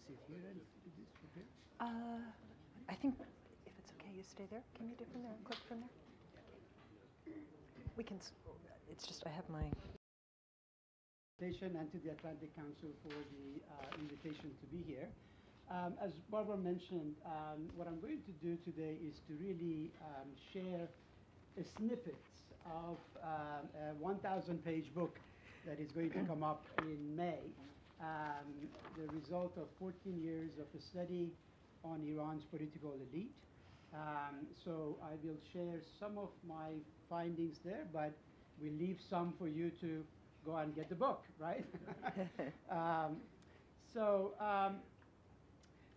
sit here and do this from here? I think if it's okay, you stay there. Can you do from there and click from there? We can, it's just I have my... And to the Atlantic Council for the invitation to be here. As Barbara mentioned, what I'm going to do today is to really share snippets of a 1,000-page book that is going to come up in May, the result of 14 years of a study on Iran's political elite. So I will share some of my findings there, but we'll leave some for you to go and get the book, right?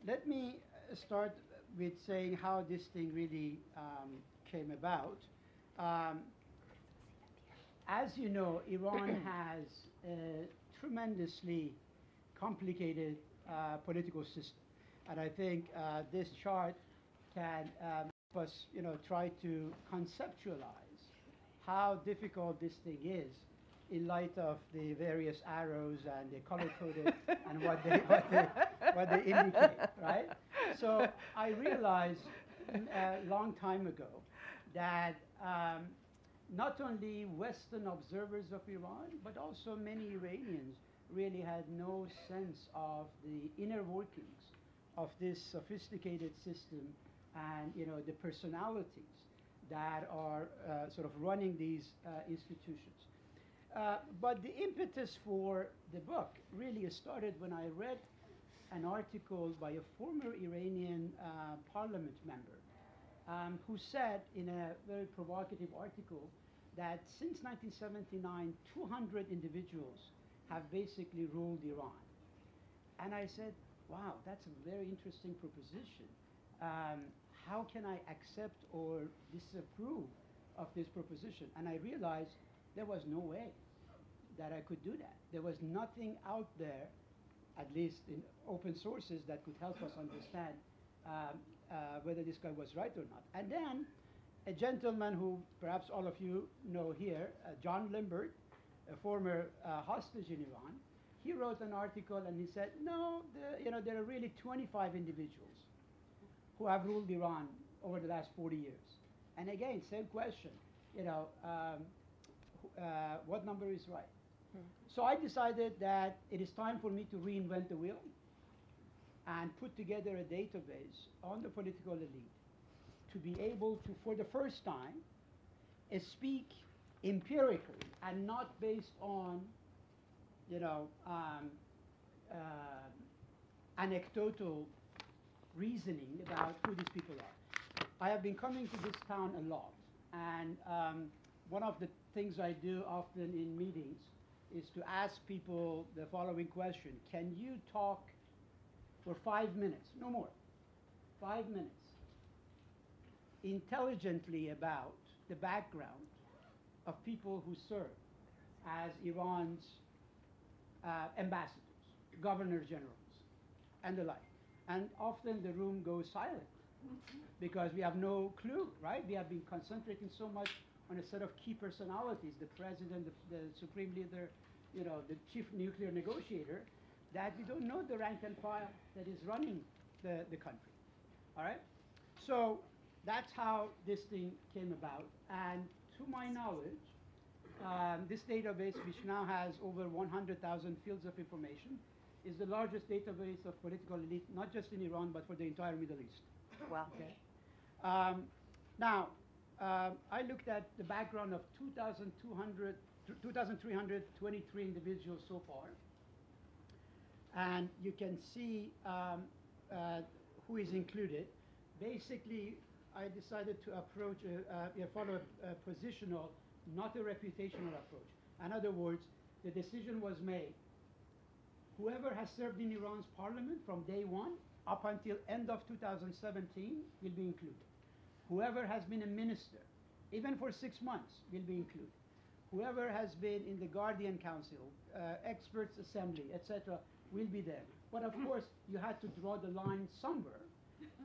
Let me start with saying how this thing really came about. As you know, Iran has a tremendously complicated political system. And I think this chart can help us, try to conceptualize how difficult this thing is in light of the various arrows and the color-coded and what they indicate, right? So I realized a long time ago that not only Western observers of Iran, but also many Iranians really had no sense of the inner workings of this sophisticated system and, the personalities that are sort of running these institutions. But the impetus for the book really started when I read an article by a former Iranian parliament member who said in a very provocative article that since 1979, 200 individuals have basically ruled Iran. And I said, wow, that's a very interesting proposition. How can I accept or disapprove of this proposition? And I realized there was no way that I could do that. There was nothing out there, at least in open sources, that could help us understand whether this guy was right or not. And then a gentleman who perhaps all of you know here, John Limbert, a former hostage in Iran, he wrote an article and he said, no, there are really 25 individuals who have ruled Iran over the last 40 years. And again, same question, what number is right? So I decided that it is time for me to reinvent the wheel and put together a database on the political elite to be able to, for the first time, speak empirically and not based on, anecdotal reasoning about who these people are. I have been coming to this town a lot, and one of the things I do often in meetings is to ask people the following question: can you talk for 5 minutes, no more, 5 minutes, intelligently about the background of people who serve as Iran's ambassadors, governor generals, and the like? And often the room goes silent because we have no clue, right? We have been concentrating so much on a set of key personalities, the president, the supreme leader, the chief nuclear negotiator, that we don't know the rank and file that is running the country, all right? So that's how this thing came about. And to my knowledge, this database, which now has over 100,000 fields of information, is the largest database of political elite, not just in Iran, but for the entire Middle East. Wow. Okay? I looked at the background of 2,323 individuals so far. And you can see who is included. Basically, I decided to approach, follow a positional, not a reputational approach. In other words, the decision was made. Whoever has served in Iran's parliament from day one up until end of 2017 will be included. Whoever has been a minister, even for 6 months, will be included. Whoever has been in the Guardian Council, Experts Assembly, etc., will be there. But of course, you had to draw the line somewhere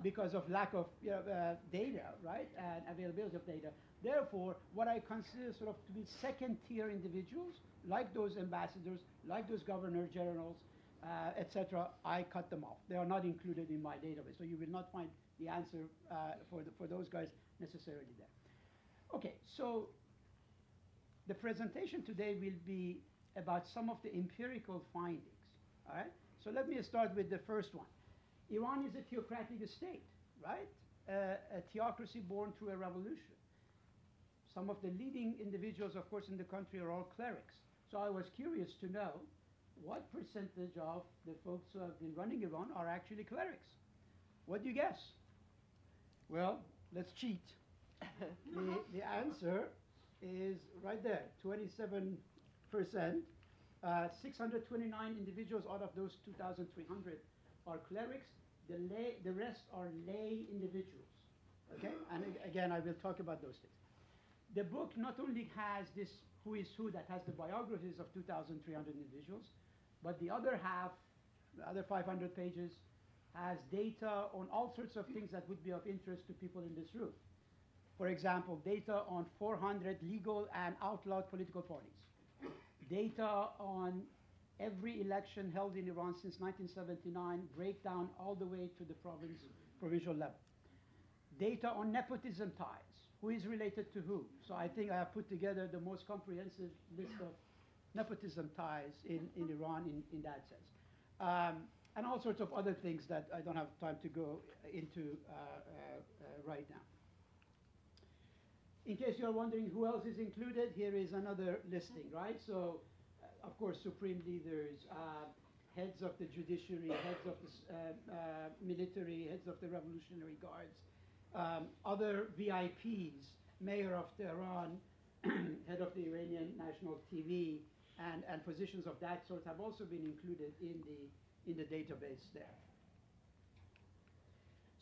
because of lack of data, right, and availability of data. Therefore, what I consider sort of to be second-tier individuals, like those ambassadors, like those governor generals, etc., I cut them off. They are not included in my database. So you will not find the answer for those guys necessarily there. Okay, so the presentation today will be about some of the empirical findings. All right? So let me start with the first one. Iran is a theocratic state, right? A theocracy born through a revolution. Some of the leading individuals, of course, in the country are all clerics. So I was curious to know what percentage of the folks who have been running Iran are actually clerics. What do you guess? Well, let's cheat. The answer is right there, 27%. 629 individuals out of those 2,300 are clerics. The rest are lay individuals. Okay? And again, I will talk about those things. The book not only has this who is who that has the biographies of 2,300 individuals, but the other half, the other 500 pages, has data on all sorts of things that would be of interest to people in this room. For example, data on 400 legal and outlawed political parties. Data on every election held in Iran since 1979, breakdown all the way to the provincial level. Data on nepotism ties, who is related to who. So I think I have put together the most comprehensive list of nepotism ties in Iran in that sense. And all sorts of other things that I don't have time to go into right now. In case you're wondering who else is included, here is another listing, right? So, of course, supreme leaders, heads of the judiciary, heads of the military, heads of the Revolutionary Guards, other VIPs, mayor of Tehran, head of the Iranian national TV, and positions of that sort have also been included in the database there.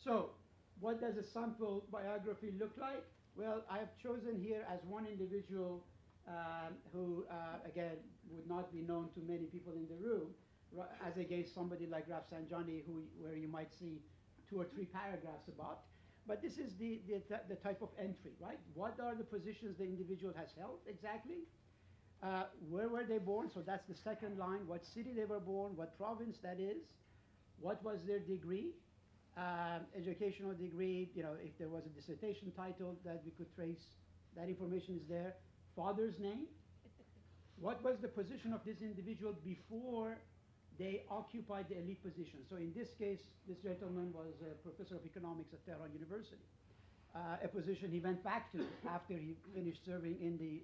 So, what does a sample biography look like? Well, I have chosen here as one individual who, again, would not be known to many people in the room, as against somebody like Rafsanjani, where you might see 2 or 3 paragraphs about. But this is the type of entry, right? What are the positions the individual has held exactly? Where were they born? So that's the second line. What city they were born, what province that is, what was their degree, educational degree, if there was a dissertation title that we could trace, that information is there. Father's name. What was the position of this individual before they occupied the elite position? So in this case, this gentleman was a professor of economics at Tehran University, a position he went back to after he finished serving in the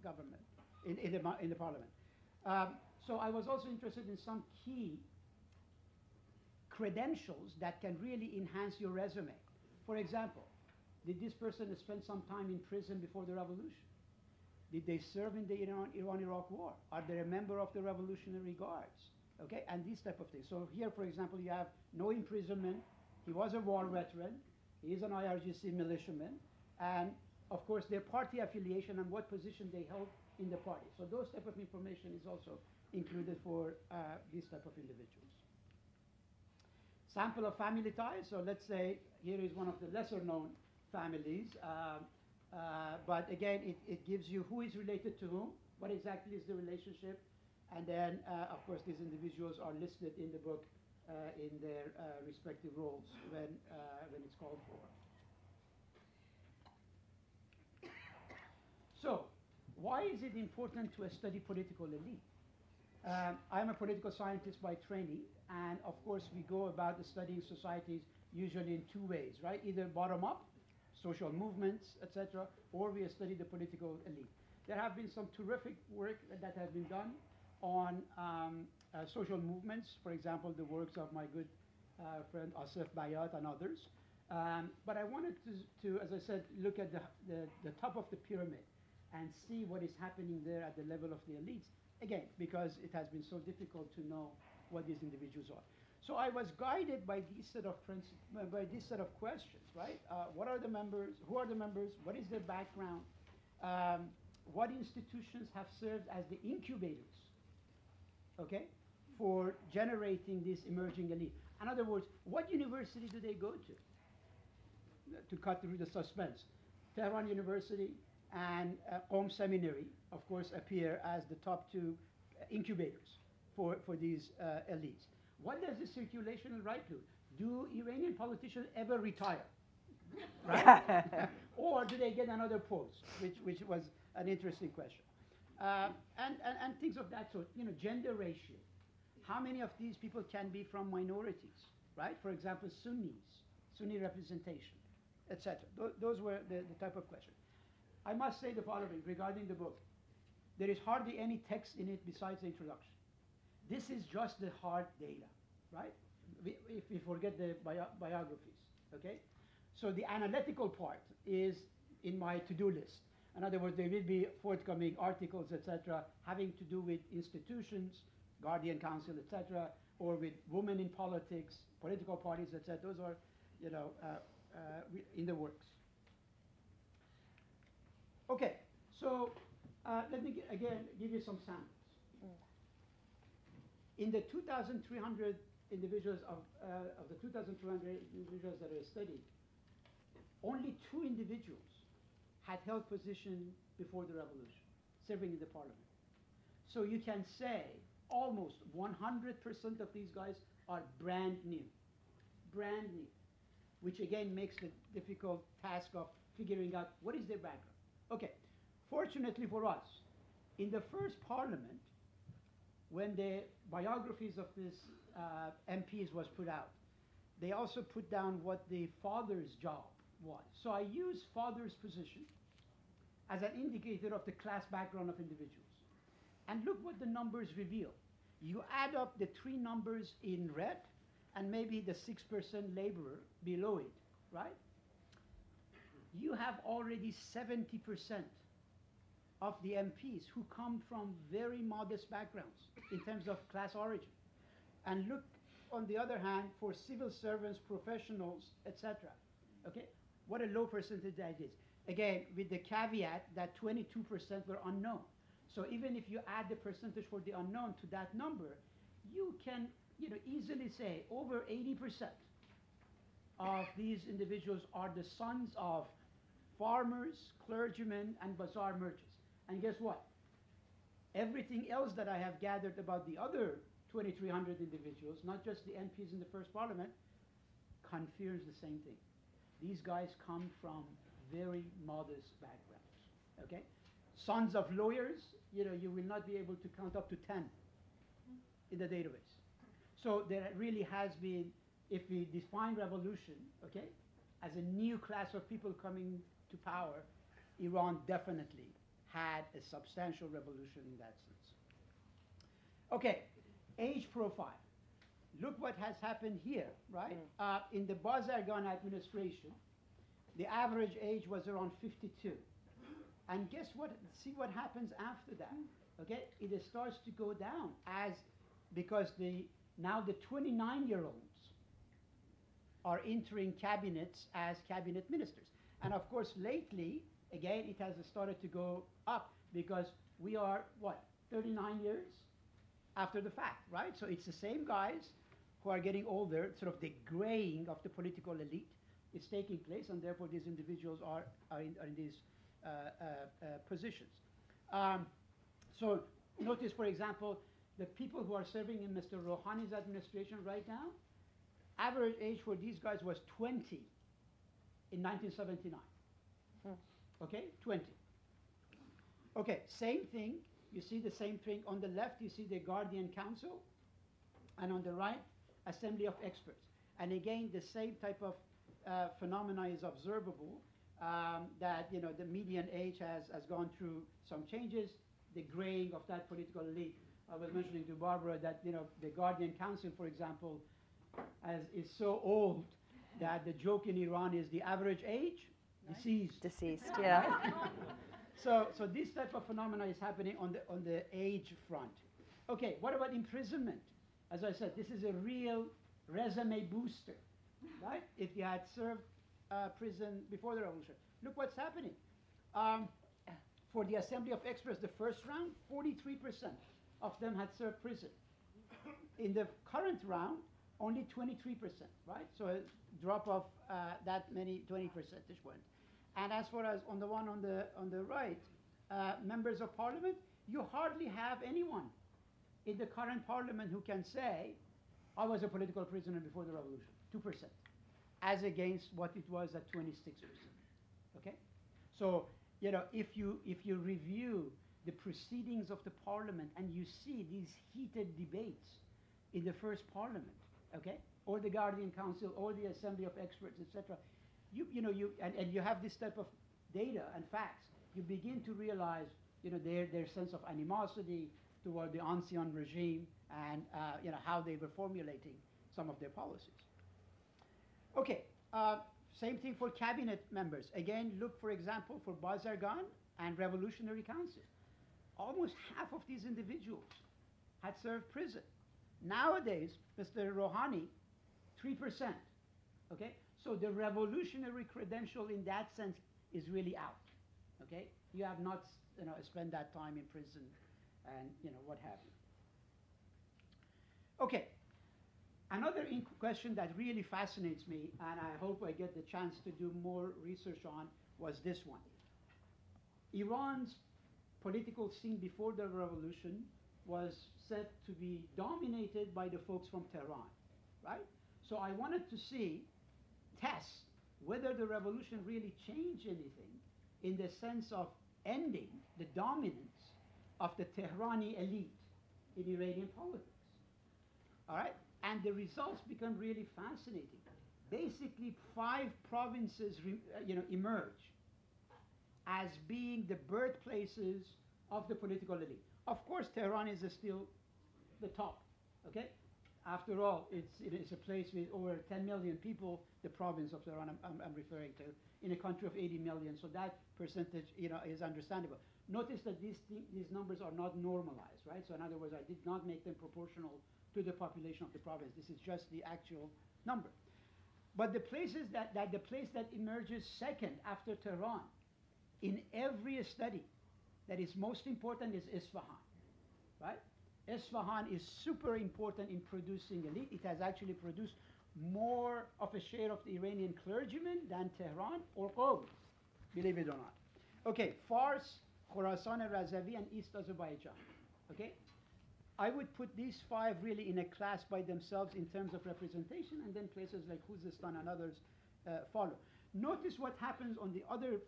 government, in the parliament. So I was also interested in some key credentials that can really enhance your resume. For example, did this person spend some time in prison before the revolution? Did they serve in the Iran-Iraq war? Are they a member of the Revolutionary Guards? Okay, and these type of things. So here, for example, you have no imprisonment. He was a war veteran. He is an IRGC militiaman. And, of course, their party affiliation and what position they held in the party. So those type of information is also included for these type of individuals. Sample of family ties. So let's say here is one of the lesser known families. But again, it gives you who is related to whom, what exactly is the relationship, and then, of course, these individuals are listed in the book in their respective roles when it's called for. So, why is it important to study political elite? I'm a political scientist by training, and of course, we go about studying societies usually in 2 ways, right? Either bottom up, social movements, etc., or we study the political elite. There have been some terrific work that has been done on social movements, for example, the works of my good friend Asif Bayat and others. But I wanted to, as I said, look at the top of the pyramid and see what is happening there at the level of the elites, again, because it has been so difficult to know what these individuals are. So I was guided by these set of questions, right? What are the members? Who are the members? What is their background? What institutions have served as the incubators, okay, for generating this emerging elite? In other words, what university do they go to cut through the suspense? Tehran University and Qom Seminary, of course, appear as the top 2 incubators for these elites. What does the circulational right do? Do Iranian politicians ever retire? Right? Or do they get another post, which was an interesting question. And things of that sort, gender ratio. How many of these people can be from minorities, right? For example, Sunni representation, etc. Those were the type of questions. I must say the following regarding the book. There is hardly any text in it besides the introduction. This is just the hard data, right? If we forget the biographies, okay? So the analytical part is in my to-do list. In other words, there will be forthcoming articles, etc., having to do with institutions, Guardian Council, etc., or with women in politics, political parties, etc. Those are, in the works. Okay, so let me again give you some samples. In the 2,300 individuals of the 2,300 individuals that are studied, only 2 individuals had held position before the revolution, serving in the parliament. So you can say almost 100% of these guys are brand new, which again makes the difficult task of figuring out what is their background. Okay, fortunately for us, in the first parliament, when the biographies of these MPs was put out, they also put down what the father's job was. So I use father's position as an indicator of the class background of individuals. And look what the numbers reveal. You add up the 3 numbers in red and maybe the 6% laborer below it, right? You have already 70% of the MPs who come from very modest backgrounds in terms of class origin. And look, on the other hand, for civil servants, professionals, etc. Okay, what a low percentage that is. Again, with the caveat that 22% were unknown. So even if you add the percentage for the unknown to that number, you can easily say over 80% of these individuals are the sons of farmers, clergymen, and bazaar merchants. And guess what? Everything else that I have gathered about the other 2,300 individuals, not just the MPs in the first parliament, confirms the same thing. These guys come from very modest backgrounds, okay? Sons of lawyers, you will not be able to count up to 10 in the database. So there really has been, if we define revolution, okay, as a new class of people coming to power, Iran definitely had a substantial revolution in that sense. Okay, age profile. Look what has happened here, right? In the Bazargan administration, the average age was around 52. And guess what? See what happens after that. Okay, it starts to go down because now the 29-year-olds are entering cabinets as cabinet ministers. And of course, lately, again, it has started to go up because we are, 39 years after the fact, right? So it's the same guys who are getting older, sort of the graying of the political elite is taking place, and therefore these individuals are in these positions. So notice, for example, the people who are serving in Mr. Rouhani's administration right now, average age for these guys was 20 in 1979. Okay, 20. Okay, same thing. You see the same thing. On the left, you see the Guardian Council, and on the right, Assembly of Experts. And again, the same type of phenomena is observable, that the median age has gone through some changes, the graying of that political elite. I was mentioning to Barbara that the Guardian Council, for example, is so old that the joke in Iran is the average age deceased. Deceased, yeah. So this type of phenomena is happening on the age front. Okay, what about imprisonment? As I said, this is a real resume booster, right? If you had served prison before the revolution. Look what's happening. For the Assembly of Experts, the first round, 43% of them had served prison. In the current round, only 23%, right? So a drop of that many, 20 percentage points. And as far as on the one on the right, members of parliament, you hardly have anyone in the current parliament who can say, I was a political prisoner before the revolution, 2%, as against what it was at 26%. Okay? So, you know, if you review the proceedings of the parliament and you see these heated debates in the first parliament, okay, or the Guardian Council, or the Assembly of Experts, etc., and you have this type of data and facts, you begin to realize, you know, their sense of animosity toward the ancien regime and, you know, how they were formulating some of their policies. Okay, same thing for cabinet members. Again, look, for example, for Bazargan and Revolutionary Council. Almost half of these individuals had served prison. Nowadays, Mr. Rouhani, 3%. Okay, so the revolutionary credential in that sense is really out. Okay, you have not, you know, spent that time in prison, and you know what have you. Okay, another question that really fascinates me, and I hope I get the chance to do more research on, was this one. Iran's political scene before the revolution was said to be dominated by the folks from Tehran, right? So I wanted to test whether the revolution really changed anything in the sense of ending the dominance of the Tehrani elite in Iranian politics. All right? And the results become really fascinating. Basically, 5 provinces emerge as being the birthplaces of the political elite. Of course, Tehran is still the top, okay? After all, it's a place with over 10 million people, the province of Tehran I'm referring to, in a country of 80 million, so that percentage, you know, is understandable. Notice that these numbers are not normalized, right? So in other words, I did not make them proportional to the population of the province. This is just the actual number. But the places the place that emerges second after Tehran in every study that is most important is Isfahan, right? Isfahan is super important in producing elite. It has actually produced more of a share of the Iranian clergymen than Tehran or Qom, believe it or not. Okay, Fars, Khorasan Razavi, and East Azerbaijan. Okay, I would put these 5 really in a class by themselves in terms of representation, and then places like Khuzestan and others follow. Notice what happens on the other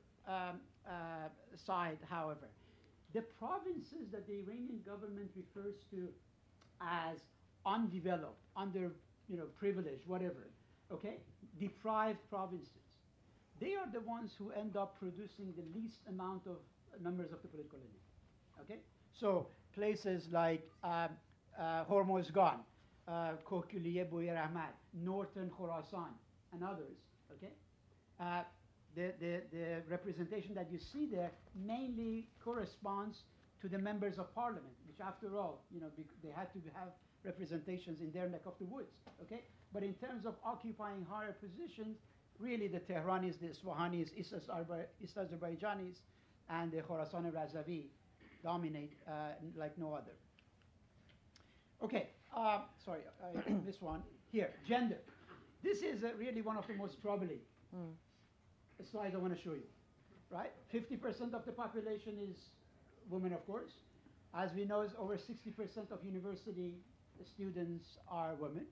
side, however. The provinces that the Iranian government refers to as undeveloped, privileged, whatever, okay, deprived provinces, they are the ones who end up producing the least amount of members of the political elite, okay? So places like Hormozgan, Kokuliye Boyer Ahmad, Northern Khorasan, and others, okay? The representation that you see there mainly corresponds to the members of parliament, which after all, you know, they had to have representations in their neck of the woods, okay? But in terms of occupying higher positions, really the Tehranis, the Isfahanis, East Azerbaijanis, and the Khorasan Razavi dominate like no other. Okay, sorry, I missed one. Here, gender. This is really one of the most troubling slide I want to show you, right? 50% of the population is women, of course. As we know, over 60% of university students are women.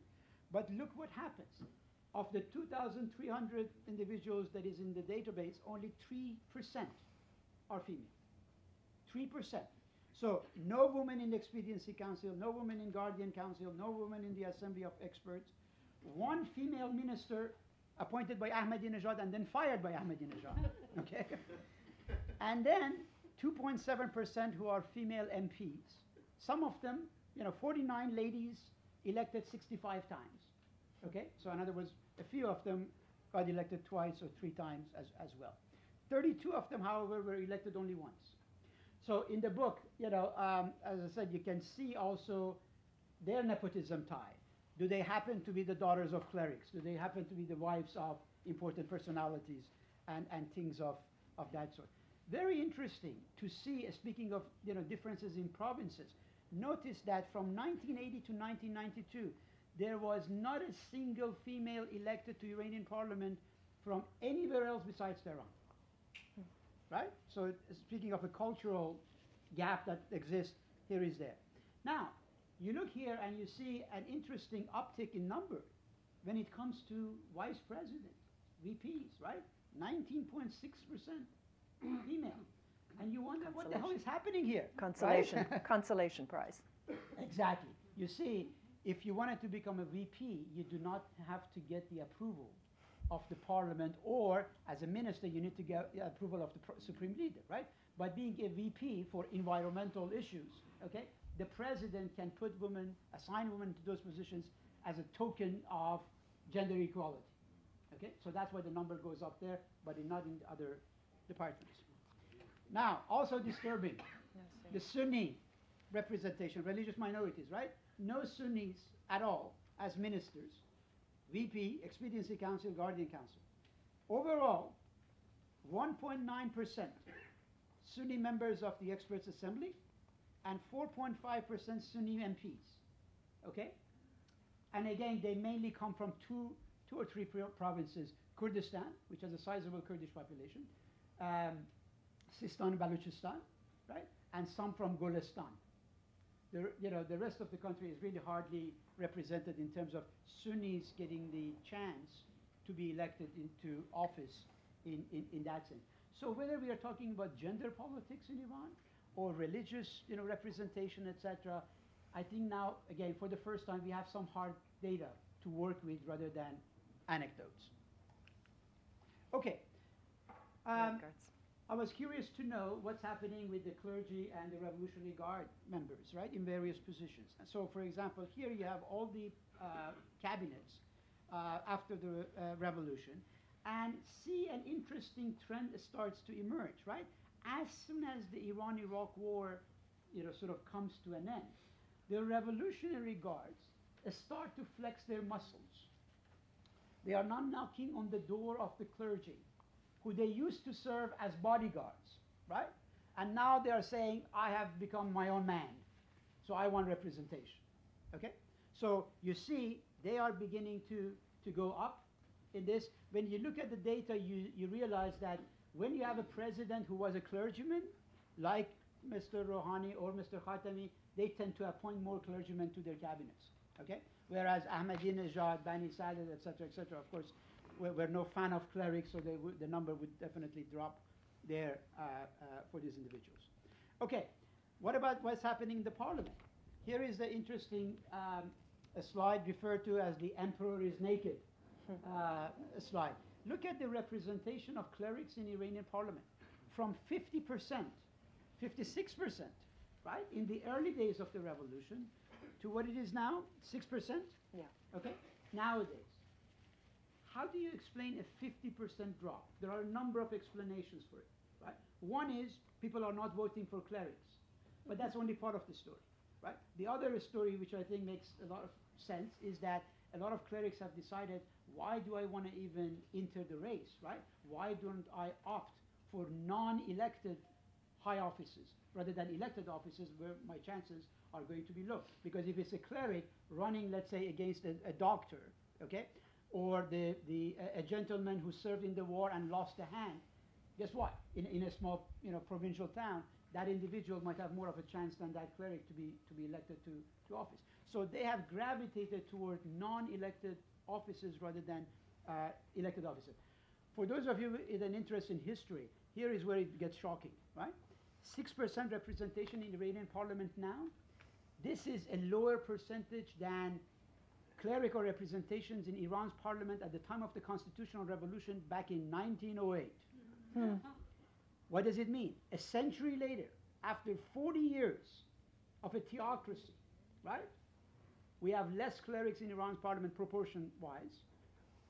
But look what happens. Of the 2,300 individuals that is in the database, only 3% are female. 3%. So no woman in the Expediency Council, no woman in Guardian Council, no woman in the Assembly of Experts. 1 female minister appointed by Ahmadinejad and then fired by Ahmadinejad, okay? And then 2.7% who are female MPs. Some of them, 49 ladies elected 65 times, okay? So in other words, a few of them got elected twice or 3 times as well. 32 of them, however, were elected only once. So in the book, as I said, you can see also their nepotism tie. Do they happen to be the daughters of clerics? Do they happen to be the wives of important personalities and things of that sort? Very interesting to see, speaking of differences in provinces, notice that from 1980 to 1992, there was not a single female elected to Iranian parliament from anywhere else besides Tehran. Right? So speaking of a cultural gap that exists, here is there. Now, You look here and you see an interesting uptick in number when it comes to vice president, VPs, right? 19.6% female. And you wonder what the hell is happening here. Consolation, right? consolation prize. Exactly. You see, if you wanted to become a VP, you do not have to get the approval of the parliament, or as a minister, you need to get the approval of the supreme leader, right? But being a VP for environmental issues, okay, the president can put women, assign women to those positions as a token of gender equality. Okay, so that's why the number goes up there, but not in the other departments. Now, also disturbing, the Sunni representation, religious minorities, right? No Sunnis at all as ministers, VP, Expediency Council, Guardian Council. Overall, 1.9% Sunni members of the Experts Assembly and 4.5% Sunni MPs, okay? And again, they mainly come from two or three provinces, Kurdistan, which has a sizable Kurdish population, Sistan and Balochistan, right? And some from Golestan. The rest of the country is really hardly represented in terms of Sunnis getting the chance to be elected into office in that sense. So whether we are talking about gender politics in Iran or religious representation, etc., I think now, again, for the first time, we have some hard data to work with rather than anecdotes. Okay. I was curious to know what's happening with the clergy and the Revolutionary Guard members, right, in various positions. And so, for example, here you have all the cabinets after the revolution, and see an interesting trend starts to emerge, right? As soon as the Iran-Iraq war, sort of comes to an end, the Revolutionary Guards start to flex their muscles. They are not knocking on the door of the clergy, who they used to serve as bodyguards, right? And now they are saying, I have become my own man, so I want representation, okay? So you see, they are beginning to go up in this. When you look at the data, you realize that when you have a president who was a clergyman, like Mr. Rouhani or Mr. Khatami, they tend to appoint more clergymen to their cabinets, okay? Whereas Ahmadinejad, Bani Sadr, etc., of course, we're no fan of clerics, so the number would definitely drop there for these individuals. Okay, what about what's happening in the parliament? Here is the interesting a slide referred to as the emperor is naked slide. Look at the representation of clerics in Iranian parliament. From 50%, 56%, right, in the early days of the revolution, to what it is now, 6%? Yeah. Okay, nowadays. How do you explain a 50% drop? There are a number of explanations for it, right? One is people are not voting for clerics, but that's only part of the story, right? The other story, which I think makes a lot of sense, is that a lot of clerics have decided, why do I want to even enter the race, right? Why don't I opt for non-elected high offices rather than elected offices where my chances are going to be low? Because if it's a cleric running, let's say, against a doctor, okay, or a gentleman who served in the war and lost a hand, guess what? In a small provincial town, that individual might have more of a chance than that cleric to be elected to office. So they have gravitated toward non-elected offices rather than elected offices. For those of you with an interest in history, here is where it gets shocking, right? 6% representation in the Iranian parliament now. This is a lower percentage than clerical representations in Iran's parliament at the time of the constitutional revolution back in 1908. What does it mean? A century later, after 40 years of a theocracy, right? We have less clerics in Iran's parliament proportion-wise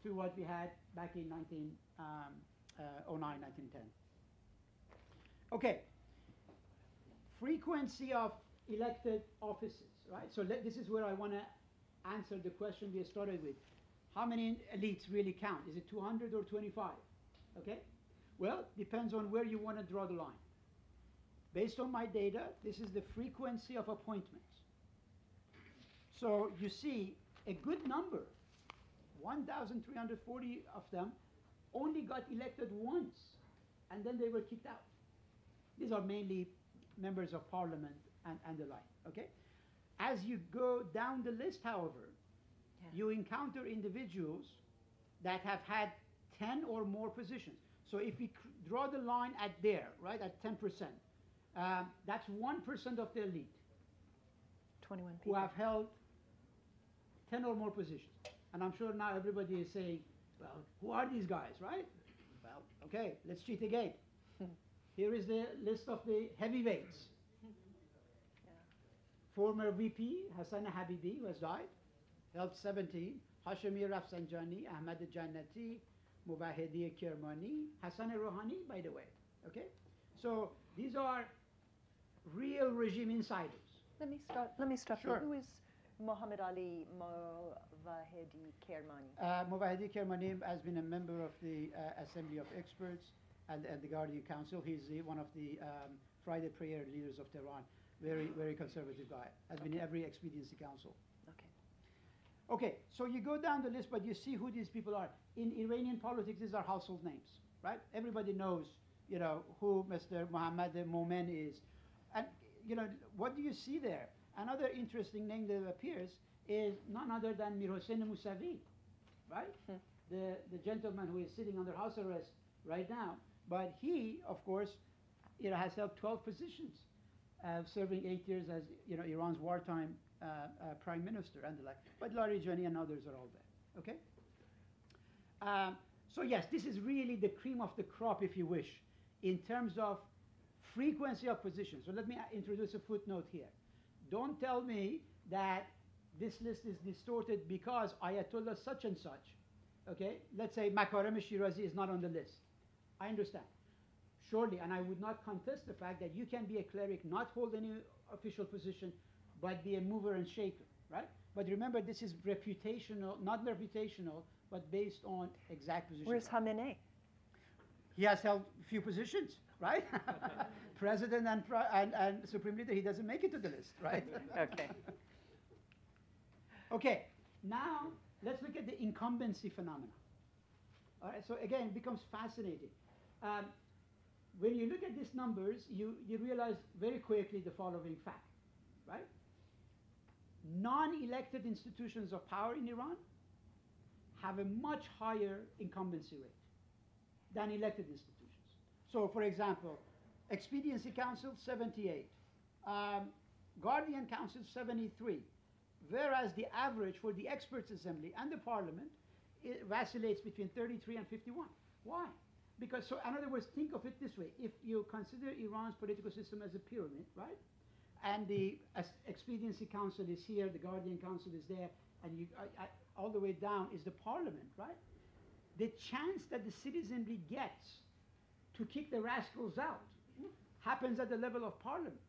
to what we had back in 1909, 1910. Okay. Frequency of elected offices, right? So this is where I want to answer the question we started with. How many elites really count? Is it 200 or 25? Okay? Well, depends on where you want to draw the line. Based on my data, this is the frequency of appointments. So you see a good number, 1,340 of them only got elected once, and then they were kicked out. These are mainly members of parliament and the like, okay? As you go down the list, however, Yeah. you encounter individuals that have had 10 or more positions. So if we draw the line at there, right, at 10%, that's 1% of the elite 21 who people. have held 10 or more positions. And I'm sure now everybody is saying, well, who are these guys, right? Well, okay, let's cheat again. Here is the list of the heavyweights. Yeah. Former VP Hassan Habibi, who has died, held 17. Hashemi Rafsanjani, Ahmad Jannati, Mubahedi Kermani, Hassan Rouhani, by the way. Okay? So these are real regime insiders. Let me stop Sure. you. Who is Mohammed Ali Mowahedi Kermani? Mubahedi Kermani has been a member of the Assembly of Experts and the Guardian Council. He's one of the Friday prayer leaders of Tehran. Very, very conservative guy. Has been in every expediency council. Okay. Okay, so you go down the list, but you see who these people are. In Iranian politics, these are household names, right? Everybody knows, who Mr. Mohammad Momen is. And, what do you see there? Another interesting name that appears is none other than Mir Hossein Mousavi, right? The gentleman who is sitting under house arrest right now. But he, of course, has held 12 positions, serving 8 years as, Iran's wartime prime minister and the like. But Larijani and others are all there, okay? So yes, this is really the cream of the crop, if you wish, in terms of frequency of positions. So let me introduce a footnote here. Don't tell me that this list is distorted because Ayatollah such and such, okay? Let's say Makarem Shirazi is not on the list. I understand. Surely, and I would not contest the fact that you can be a cleric, not hold any official position, but be a mover and shaker, right? But remember, this is reputational, not reputational, but based on exact position. Where's Khamenei? He has held few positions, right? President and Supreme Leader, he doesn't make it to the list, right? Okay. Okay, now let's look at the incumbency phenomena. All right, so again, it becomes fascinating. When you look at these numbers, you realize very quickly the following fact, right? Non-elected institutions of power in Iran have a much higher incumbency rate than elected institutions. So, for example, Expediency Council, 78. Guardian Council, 73. Whereas the average for the Experts Assembly and the Parliament, it vacillates between 33 and 51. Why? Because, so in other words, think of it this way. If you consider Iran's political system as a pyramid, right? And the Expediency Council is here, the Guardian Council is there, and all the way down is the Parliament, right? The chance that the citizenry gets to kick the rascals out happens at the level of Parliament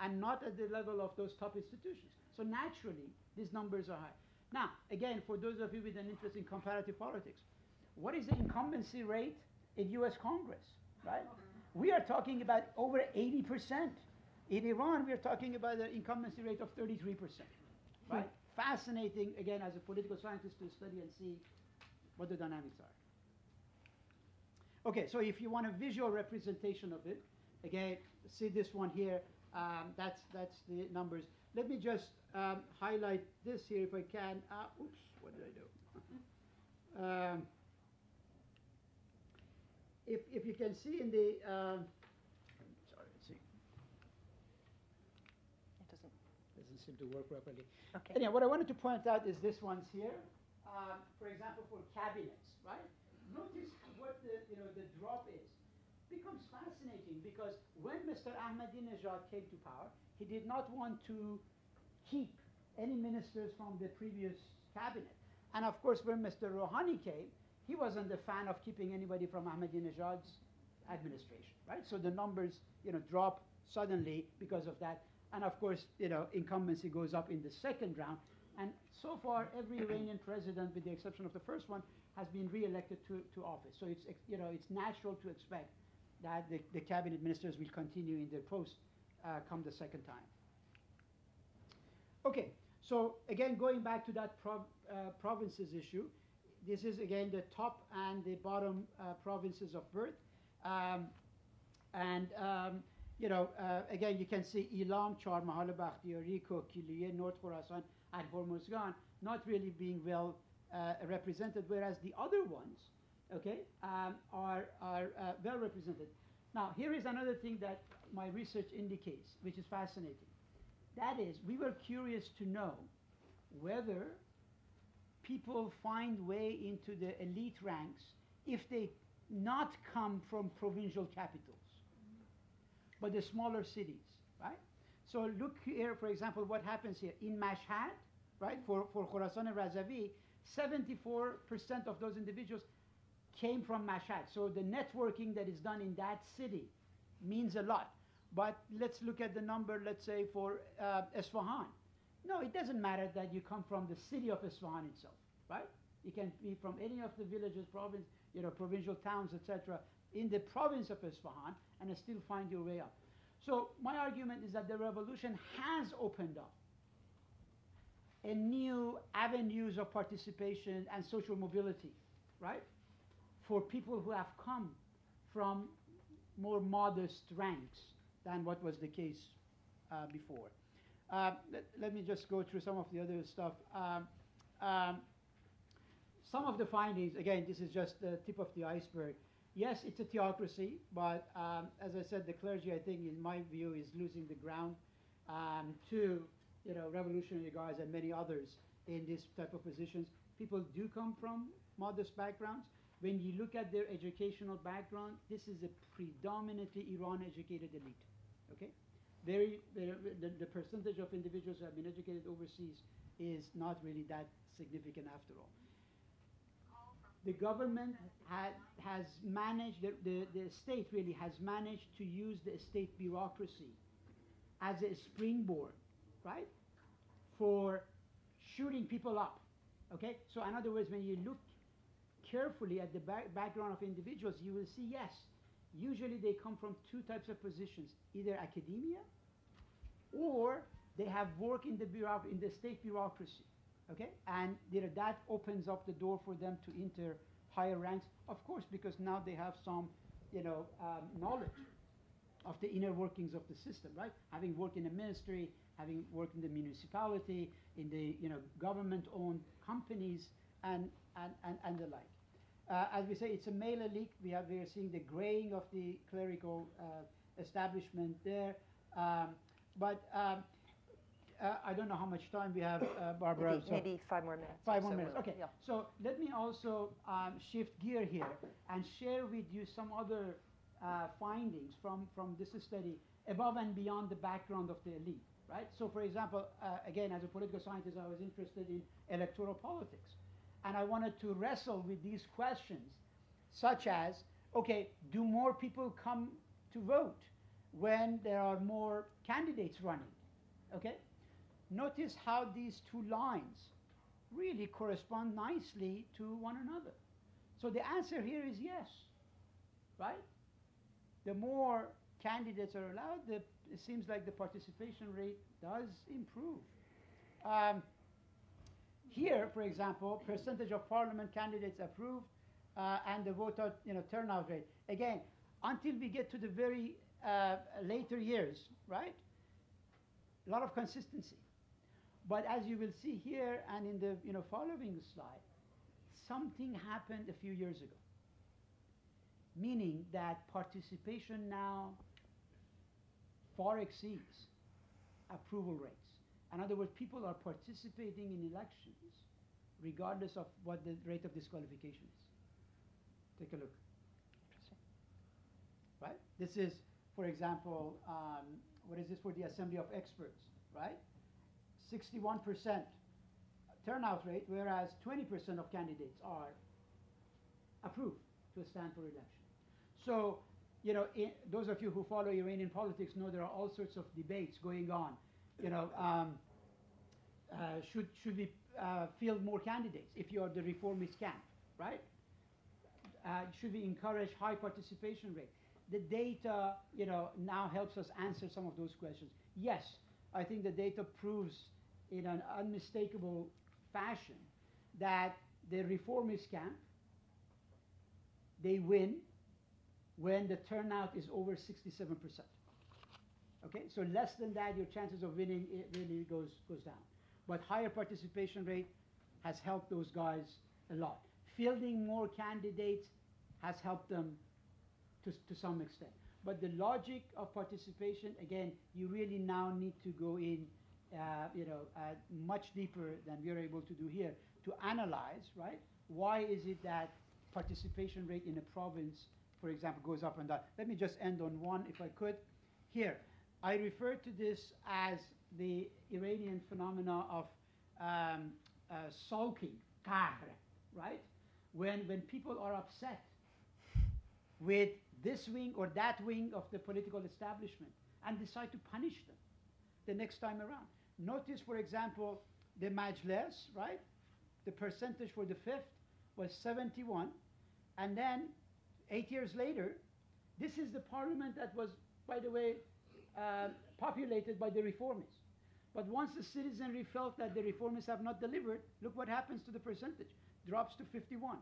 and not at the level of those top institutions. So naturally, these numbers are high. Now, again, for those of you with an interest in comparative politics, what is the incumbency rate in US Congress, right? We are talking about over 80%. In Iran, we are talking about an incumbency rate of 33%, right? Fascinating, again, as a political scientist to study and see what the dynamics are. Okay, so if you want a visual representation of it, again, see this one here. That's the numbers. Let me just highlight this here if I can. Oops, what did I do? If you can see in the, sorry, let's see. It Doesn't seem to work properly. Okay. Anyway, what I wanted to point out is this one's here. For example, for cabinets, right? Notice what the drop is. Becomes fascinating because when Mr. Ahmadinejad came to power, he did not want to keep any ministers from the previous cabinet. And of course, when Mr. Rouhani came, he wasn't a fan of keeping anybody from Ahmadinejad's administration, right? So the numbers, drop suddenly because of that. And of course, incumbency goes up in the second round. And so far, every Iranian president, with the exception of the first one, has been re-elected to office. So it's natural to expect that the cabinet ministers will continue in their post come the second time. Okay, so again, going back to that provinces issue, this is again the top and the bottom provinces of birth. again, you can see Elam, Char Mahal Bakhtiyari, Kokiliye, North Khorasan, and Hormuzgan not really being well represented, whereas the other ones, okay, are well represented. Now, here is another thing that my research indicates, which is fascinating. That is, we were curious to know whether people find way into the elite ranks if they not come from provincial capitals, but the smaller cities, right? So look here, for example, what happens here. In Mashhad, right, for Khorasan and Razavi, 74% of those individuals came from Mashhad. So the networking that is done in that city means a lot. But let's look at the number, let's say, for Isfahan. No, it doesn't matter that you come from the city of Isfahan itself, right? You can be from any of the villages, province, provincial towns, etc., in the province of Isfahan, and still find your way up. So my argument is that the revolution has opened up a new avenues of participation and social mobility, right, for people who have come from more modest ranks than what was the case before. Let me just go through some of the other stuff. Some of the findings, again, this is just the tip of the iceberg. Yes, it's a theocracy, but as I said, the clergy, I think, in my view, is losing the ground to revolutionary guards and many others in this type of positions. People do come from modest backgrounds. When you look at their educational background, this is a predominantly Iran-educated elite. Okay, the percentage of individuals who have been educated overseas is not really that significant after all. The government has managed, the state really has managed to use the state bureaucracy as a springboard, right, for shooting people up. Okay, so in other words, when you look carefully at the background of individuals, you will see, yes, usually they come from two types of positions, either academia or they have worked in the state bureaucracy, okay? And that opens up the door for them to enter higher ranks, of course, because now they have some, knowledge of the inner workings of the system, right? Having worked in a ministry, having worked in the municipality, in the, government-owned companies, and the like. As we say, it's a male elite. We are seeing the graying of the clerical establishment there. I don't know how much time we have, Barbara. Maybe 5 more minutes. 5 more minutes. Okay. Yeah. So let me also shift gear here and share with you some other findings from this study above and beyond the background of the elite, right? So, for example, again, as a political scientist, I was interested in electoral politics. And I wanted to wrestle with these questions, such as, okay, do more people come to vote when there are more candidates running? Okay? Notice how these two lines really correspond nicely to one another. So the answer here is yes, right? The more candidates are allowed, it seems like the participation rate does improve. Here, for example, percentage of parliament candidates approved and the voter turnout rate. Again, until we get to the very later years, right? A lot of consistency. But as you will see here and in the following slide, something happened a few years ago, meaning that participation now far exceeds approval rates. In other words, people are participating in elections regardless of what the rate of disqualification is. Take a look. Interesting. Right? This is, for example, what is this for the Assembly of Experts, right? 61% turnout rate, whereas 20% of candidates are approved to stand for election. So, those of you who follow Iranian politics know there are all sorts of debates going on. Should we field more candidates if you are the reformist camp, right? Should we encourage high participation rate? The data, now helps us answer some of those questions. Yes, I think the data proves in an unmistakable fashion that the reformist camp, they win when the turnout is over 67%. Okay, so less than that, your chances of winning it really goes down. But higher participation rate has helped those guys a lot. Fielding more candidates has helped them to some extent. But the logic of participation, again, you really now need to go in, much deeper than we are able to do here to analyze, right? Why is it that participation rate in a province, for example, goes up and down? Let me just end on one, if I could. Here, I refer to this as the Iranian phenomena of sulking, qahr, right? When people are upset with this wing or that wing of the political establishment and decide to punish them the next time around. Notice, for example, the Majlis, right? The percentage for the fifth was 71. And then 8 years later, this is the parliament that was, by the way, populated by the reformists. But once the citizenry felt that the reformists have not delivered, look what happens to the percentage. Drops to 51.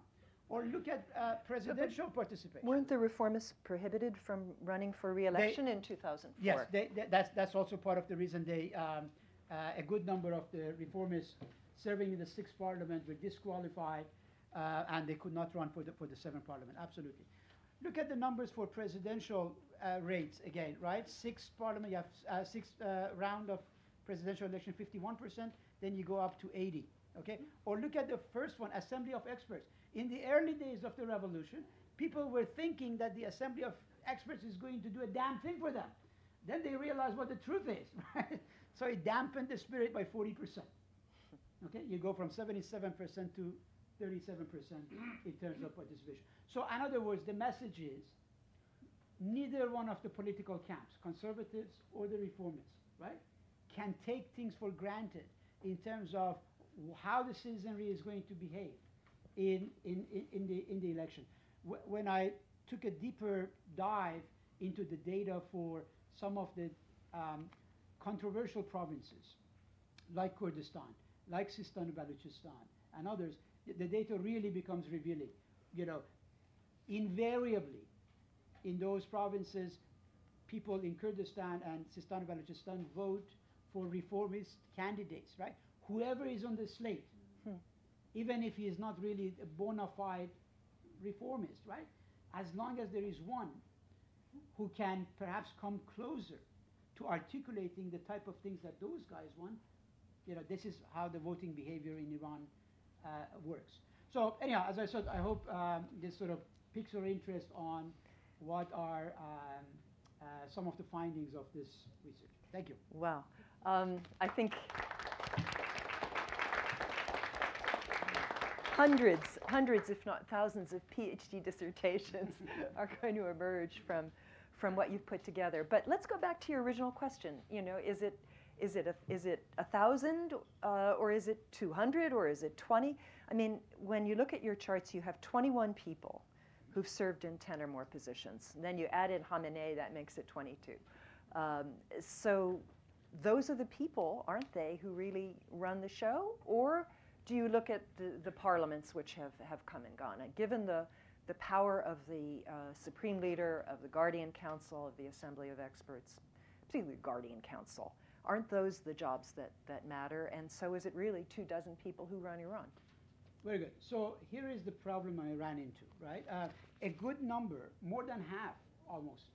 Or look at presidential participation. Weren't the reformists prohibited from running for re-election in 2004? Yes, that's also part of the reason they, a good number of the reformists serving in the 6th parliament were disqualified and they could not run for the 7th parliament, absolutely. Look at the numbers for presidential rates again, right? 6th parliament, you have 6th round of presidential election, 51%, then you go up to 80, okay? Or look at the first one, Assembly of Experts. In the early days of the revolution, people were thinking that the Assembly of Experts is going to do a damn thing for them. Then they realized what the truth is, right? So it dampened the spirit by 40%. Okay, you go from 77% to 37% in terms of participation. So in other words, the message is neither one of the political camps, conservatives or the reformists, right, can take things for granted in terms of how the citizenry is going to behave in the election. When I took a deeper dive into the data for some of the controversial provinces, like Kurdistan, like Sistan and Balochistan, and others, the data really becomes revealing. You know, invariably, in those provinces, people in Kurdistan and Sistan and Balochistan vote for reformist candidates, right? Whoever is on the slate, even if he is not really a bona fide reformist, right? As long as there is one who can perhaps come closer to articulating the type of things that those guys want, you know, this is how the voting behavior in Iran works. So anyhow, as I said, I hope this sort of piques your interest on what are some of the findings of this research. Thank you. Wow. I think hundreds, if not thousands of PhD dissertations are going to emerge from what you've put together. But let's go back to your original question. You know, is it 1,000 or is it 200 or is it 20? I mean, when you look at your charts, you have 21 people who've served in 10 or more positions. And then you add in Khamenei, that makes it 22. So those are the people, aren't they, who really run the show? Or do you look at the parliaments which have come and gone? And given the power of the Supreme Leader, of the Guardian Council, of the Assembly of Experts, particularly the Guardian Council, aren't those the jobs that matter? And so is it really 24 people who run Iran? Very good. So here is the problem I ran into, right? A good number, more than half almost,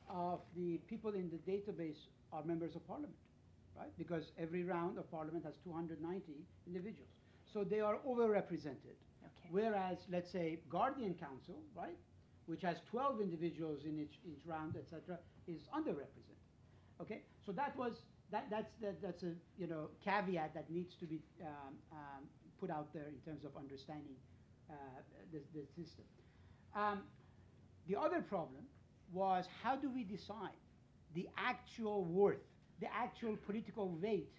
of the people in the database are members of parliament, right? Because every round of parliament has 290 individuals. So they are overrepresented. Okay. Whereas, let's say, Guardian Council, right, which has 12 individuals in each round, etc., is underrepresented. Okay, so that's a caveat that needs to be put out there in terms of understanding the system. The other problem was, how do we decide the actual worth, the actual political weight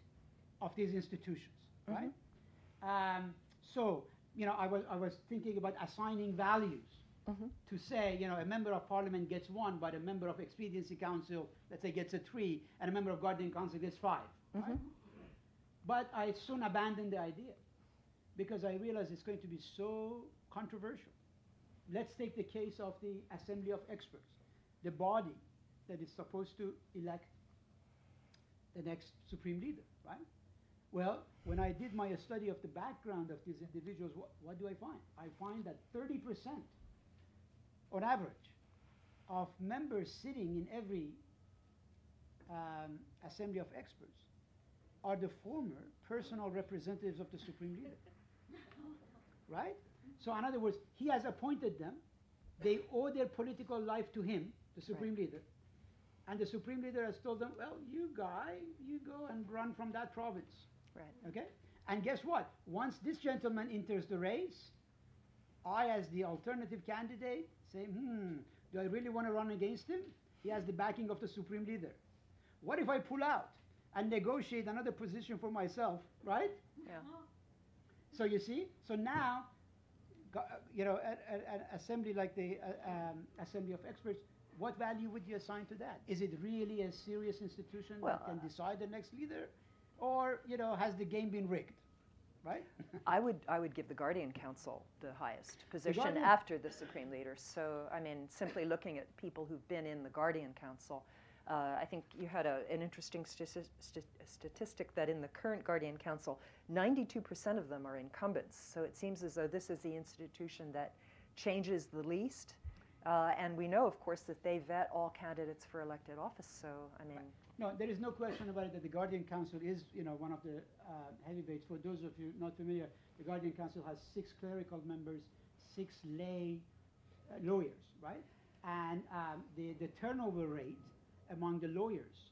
of these institutions, right? So, you know, I was thinking about assigning values to say, you know, a member of parliament gets 1, but a member of expediency council, let's say, gets a 3, and a member of guardian council gets 5. Right? But I soon abandoned the idea because I realized it's going to be so controversial. Let's take the case of the Assembly of Experts, the body that is supposed to elect the next supreme leader, right? Well, when I did my study of the background of these individuals, what do I find? I find that 30% on average of members sitting in every assembly of experts are the former personal representatives of the supreme leader, right? So in other words, he has appointed them. They owe their political life to him, the supreme leader. And the supreme leader has told them, well, you guy, you go and run from that province. Right. Okay? And guess what? Once this gentleman enters the race, I, as the alternative candidate, say, do I really want to run against him? He has the backing of the supreme leader. What if I pull out and negotiate another position for myself, right? Yeah. So you see? So now, you know, an assembly like the Assembly of Experts, what value would you assign to that? Is it really a serious institution that can decide the next leader? Or, you know, has the game been rigged, right? I would give the Guardian Council the highest position after the Supreme Leader. So, I mean, simply looking at people who've been in the Guardian Council, I think you had an interesting statistic that in the current Guardian Council, 92% of them are incumbents. So it seems as though this is the institution that changes the least. And we know, of course, that they vet all candidates for elected office. So, I mean... No, there is no question about it that the Guardian Council is, you know, one of the heavyweights. For those of you not familiar, the Guardian Council has 6 clerical members, 6 lay lawyers, right? And the turnover rate among the lawyers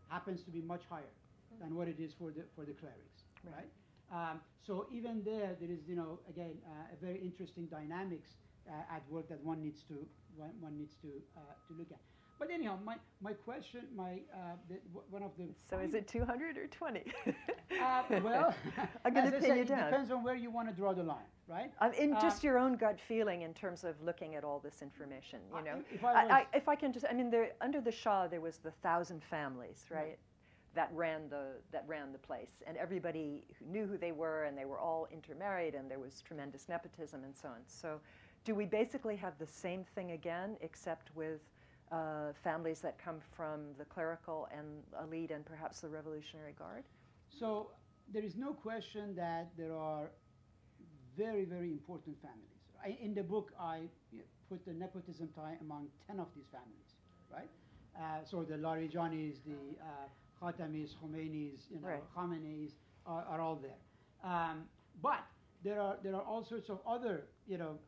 happens to be much higher than what it is for the clerics, right? So even there is, you know, again, a very interesting dynamics at work that one needs to look at. But anyhow, my question, one of the... So is it 200 or 20? Well, I'm going to pin you down. It depends on where you want to draw the line, right? In just your own gut feeling in terms of looking at all this information, you know. If I can just, I mean, under the Shah, there was the 1,000 families, right? That ran the place, and everybody knew who they were, and they were all intermarried, and there was tremendous nepotism and so on. So do we basically have the same thing again, except with families that come from the clerical and elite and perhaps the Revolutionary Guard? So there is no question that there are very, very important families. In the book, I put the nepotism tie among 10 of these families, right? So the Larijanis, the Khatamis, Khomeinis, you know, Khameneis are all there. But there are all sorts of other, you know,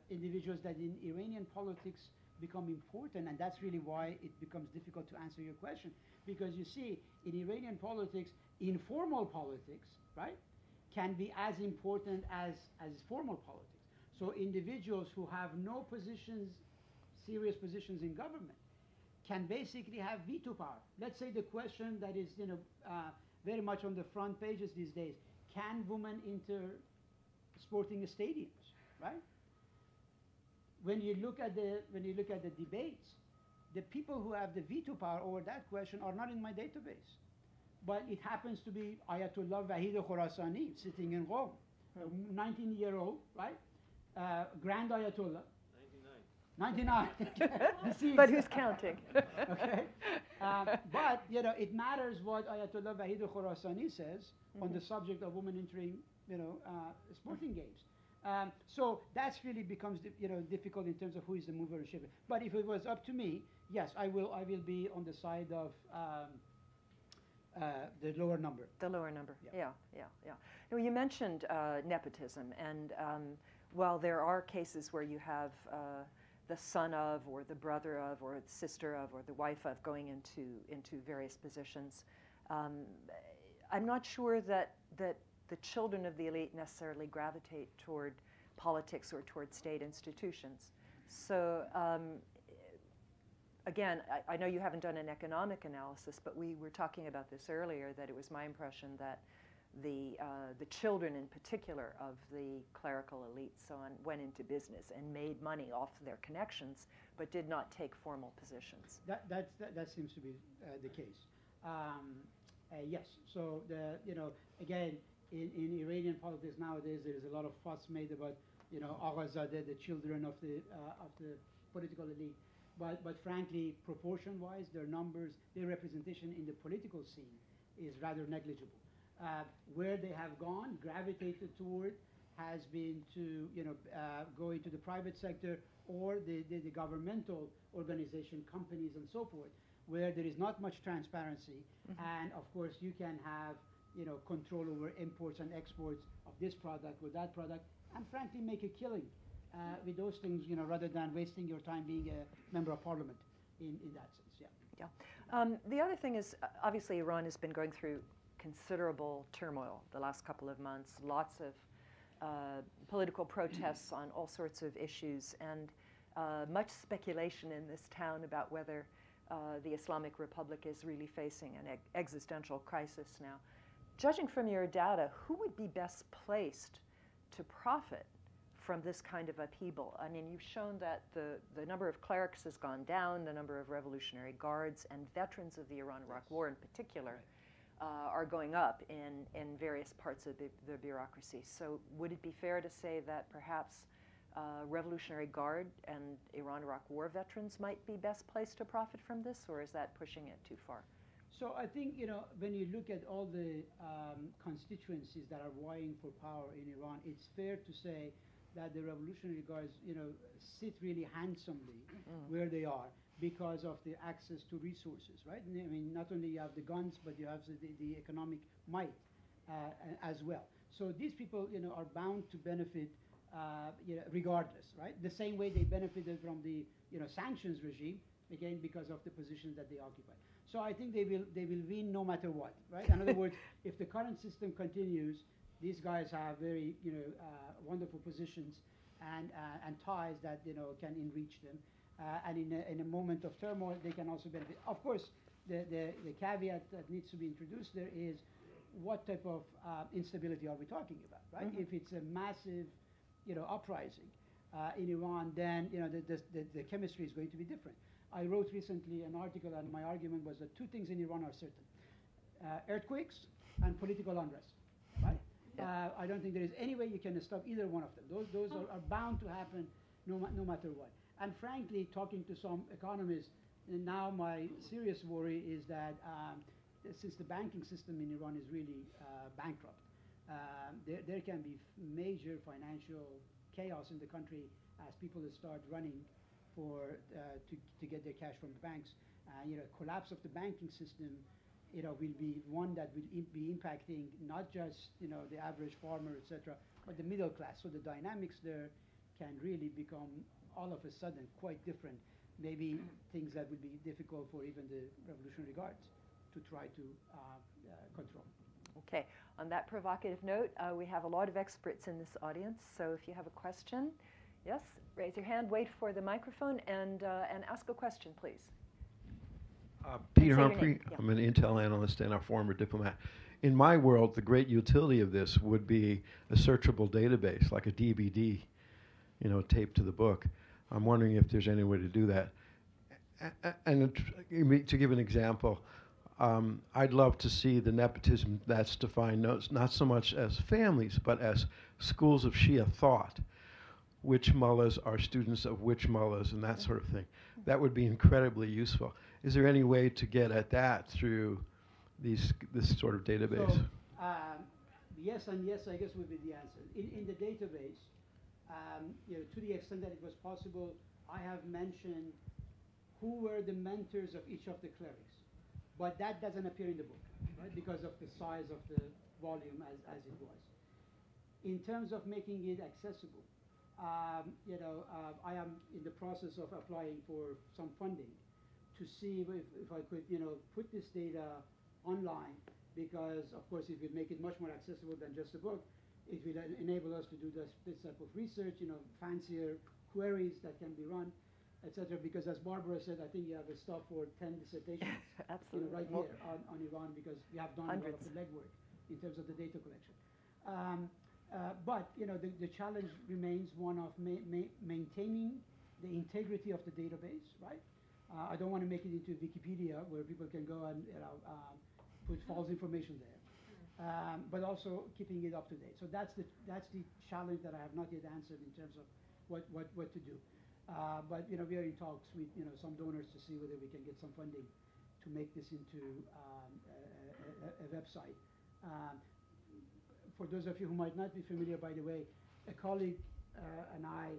individuals that in Iranian politics become important, and that's really why it becomes difficult to answer your question. Because you see, in Iranian politics, informal politics, right, can be as important as formal politics. So individuals who have no positions, serious positions in government, can basically have veto power. Let's say the question that is, you know, very much on the front pages these days: can women enter sporting stadiums, right? When you look at the debates, the people who have the veto power over that question are not in my database, but it happens to be Ayatollah Wahid Khorasani sitting in Rome, a 19-year-old, right? Grand Ayatollah. 99. But who's counting? Okay. But, you know, it matters what Ayatollah Wahid Khorasani says on the subject of women entering, you know, sporting games. So that's really becomes, you know, difficult in terms of who is the mover and shaker. But if it was up to me, yes, I will be on the side of the lower number. The lower number. Yeah. Now, you mentioned nepotism, and while there are cases where you have the son of, or the brother of, or the sister of, or the wife of going into various positions, I'm not sure that the children of the elite necessarily gravitate toward politics or toward state institutions. So again, I know you haven't done an economic analysis, but we were talking about this earlier, that it was my impression that the children in particular of the clerical elite so on went into business and made money off their connections, but did not take formal positions. That seems to be the case. Yes. So again, in Iranian politics nowadays, there is a lot of fuss made about, Aghazadeh, the children of the political elite. but frankly, proportion-wise, their numbers, their representation in the political scene is rather negligible. Where they have gone, gravitated toward, has been to go into the private sector or the governmental organization, companies, and so forth, where there is not much transparency, and of course you can have control over imports and exports of this product or that product, and frankly make a killing with those things, rather than wasting your time being a member of parliament in that sense. Yeah. Yeah. The other thing is, obviously, Iran has been going through considerable turmoil the last couple of months, lots of political protests on all sorts of issues, and much speculation in this town about whether the Islamic Republic is really facing an existential crisis now. Judging from your data, who would be best placed to profit from this kind of upheaval? I mean, you've shown that the number of clerics has gone down, the number of Revolutionary Guards and veterans of the Iran-Iraq War in particular are going up in various parts of the bureaucracy. So would it be fair to say that perhaps Revolutionary Guard and Iran-Iraq War veterans might be best placed to profit from this, or is that pushing it too far? So I think, when you look at all the constituencies that are vying for power in Iran, it's fair to say that the Revolutionary Guards, sit really handsomely where they are because of the access to resources, right? I mean, not only you have the guns, but you have the economic might as well. So these people, are bound to benefit, regardless, right? The same way they benefited from the, sanctions regime, again, because of the positions that they occupy. So I think they will win no matter what, right? In other words, if the current system continues, these guys have very wonderful positions and ties that can enrich them, and in a moment of turmoil they can also benefit. Of course, the caveat that needs to be introduced there is what type of instability are we talking about, right? If it's a massive uprising in Iran, then the chemistry is going to be different. I wrote recently an article, and my argument was that two things in Iran are certain: earthquakes and political unrest, right? Yeah. I don't think there is any way you can stop either one of them. Those are bound to happen no matter what. And frankly, talking to some economists, now my serious worry is that since the banking system in Iran is really bankrupt, there can be major financial chaos in the country as people start running to get their cash from the banks. Collapse of the banking system, will be one that will be impacting not just the average farmer, etc., but the middle class. So the dynamics there can really become all of a sudden quite different. Maybe things that would be difficult for even the Revolutionary Guards to try to control. Okay. On that provocative note, we have a lot of experts in this audience. So if you have a question, yes, raise your hand, wait for the microphone, and ask a question, please. Peter Humphrey, yeah. I'm an Intel analyst and a former diplomat. In my world, the great utility of this would be a searchable database, like a DVD, taped to the book. I'm wondering if there's any way to do that. And to give an example, I'd love to see the nepotism that's defined not so much as families, but as schools of Shia thought. Which mullahs are students of which mullahs and that sort of thing. That would be incredibly useful. Is there any way to get at that through this sort of database? So, yes and yes, I guess, would be the answer. In the database, to the extent that it was possible, I have mentioned who were the mentors of each of the clerics. But that doesn't appear in the book, right, because of the size of the volume as it was. In terms of making it accessible, I am in the process of applying for some funding to see if I could, put this data online, because, of course, it will make it much more accessible than just a book. It will enable us to do this type of research, fancier queries that can be run, etc. Because, as Barbara said, I think you have a stuff for 10 dissertations Absolutely. Right here on Iran, because we have done Hundreds. a lot of the legwork in terms of the data collection. But the challenge remains one of maintaining the integrity of the database, right? I don't want to make it into Wikipedia where people can go and put false information there, but also keeping it up to date. So that's the challenge that I have not yet answered in terms of what to do. But we are in talks with some donors to see whether we can get some funding to make this into a website. For those of you who might not be familiar, by the way, a colleague and I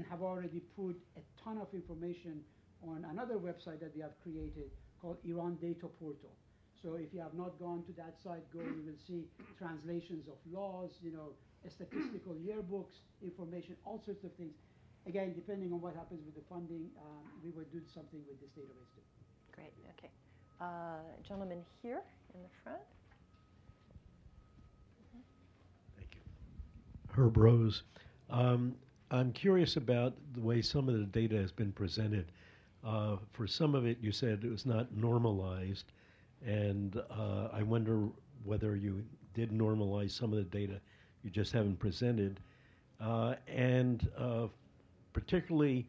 have already put a ton of information on another website that we have created called Iran Data Portal. So if you have not gone to that site, go. You will see translations of laws, statistical yearbooks, information, all sorts of things. Again, depending on what happens with the funding, we will do something with this database too. Great. Okay. Gentleman here in the front. Thank you. Herb Rose. I'm curious about the way some of the data has been presented. For some of it, you said it was not normalized, and I wonder whether you did normalize some of the data you just haven't presented, and particularly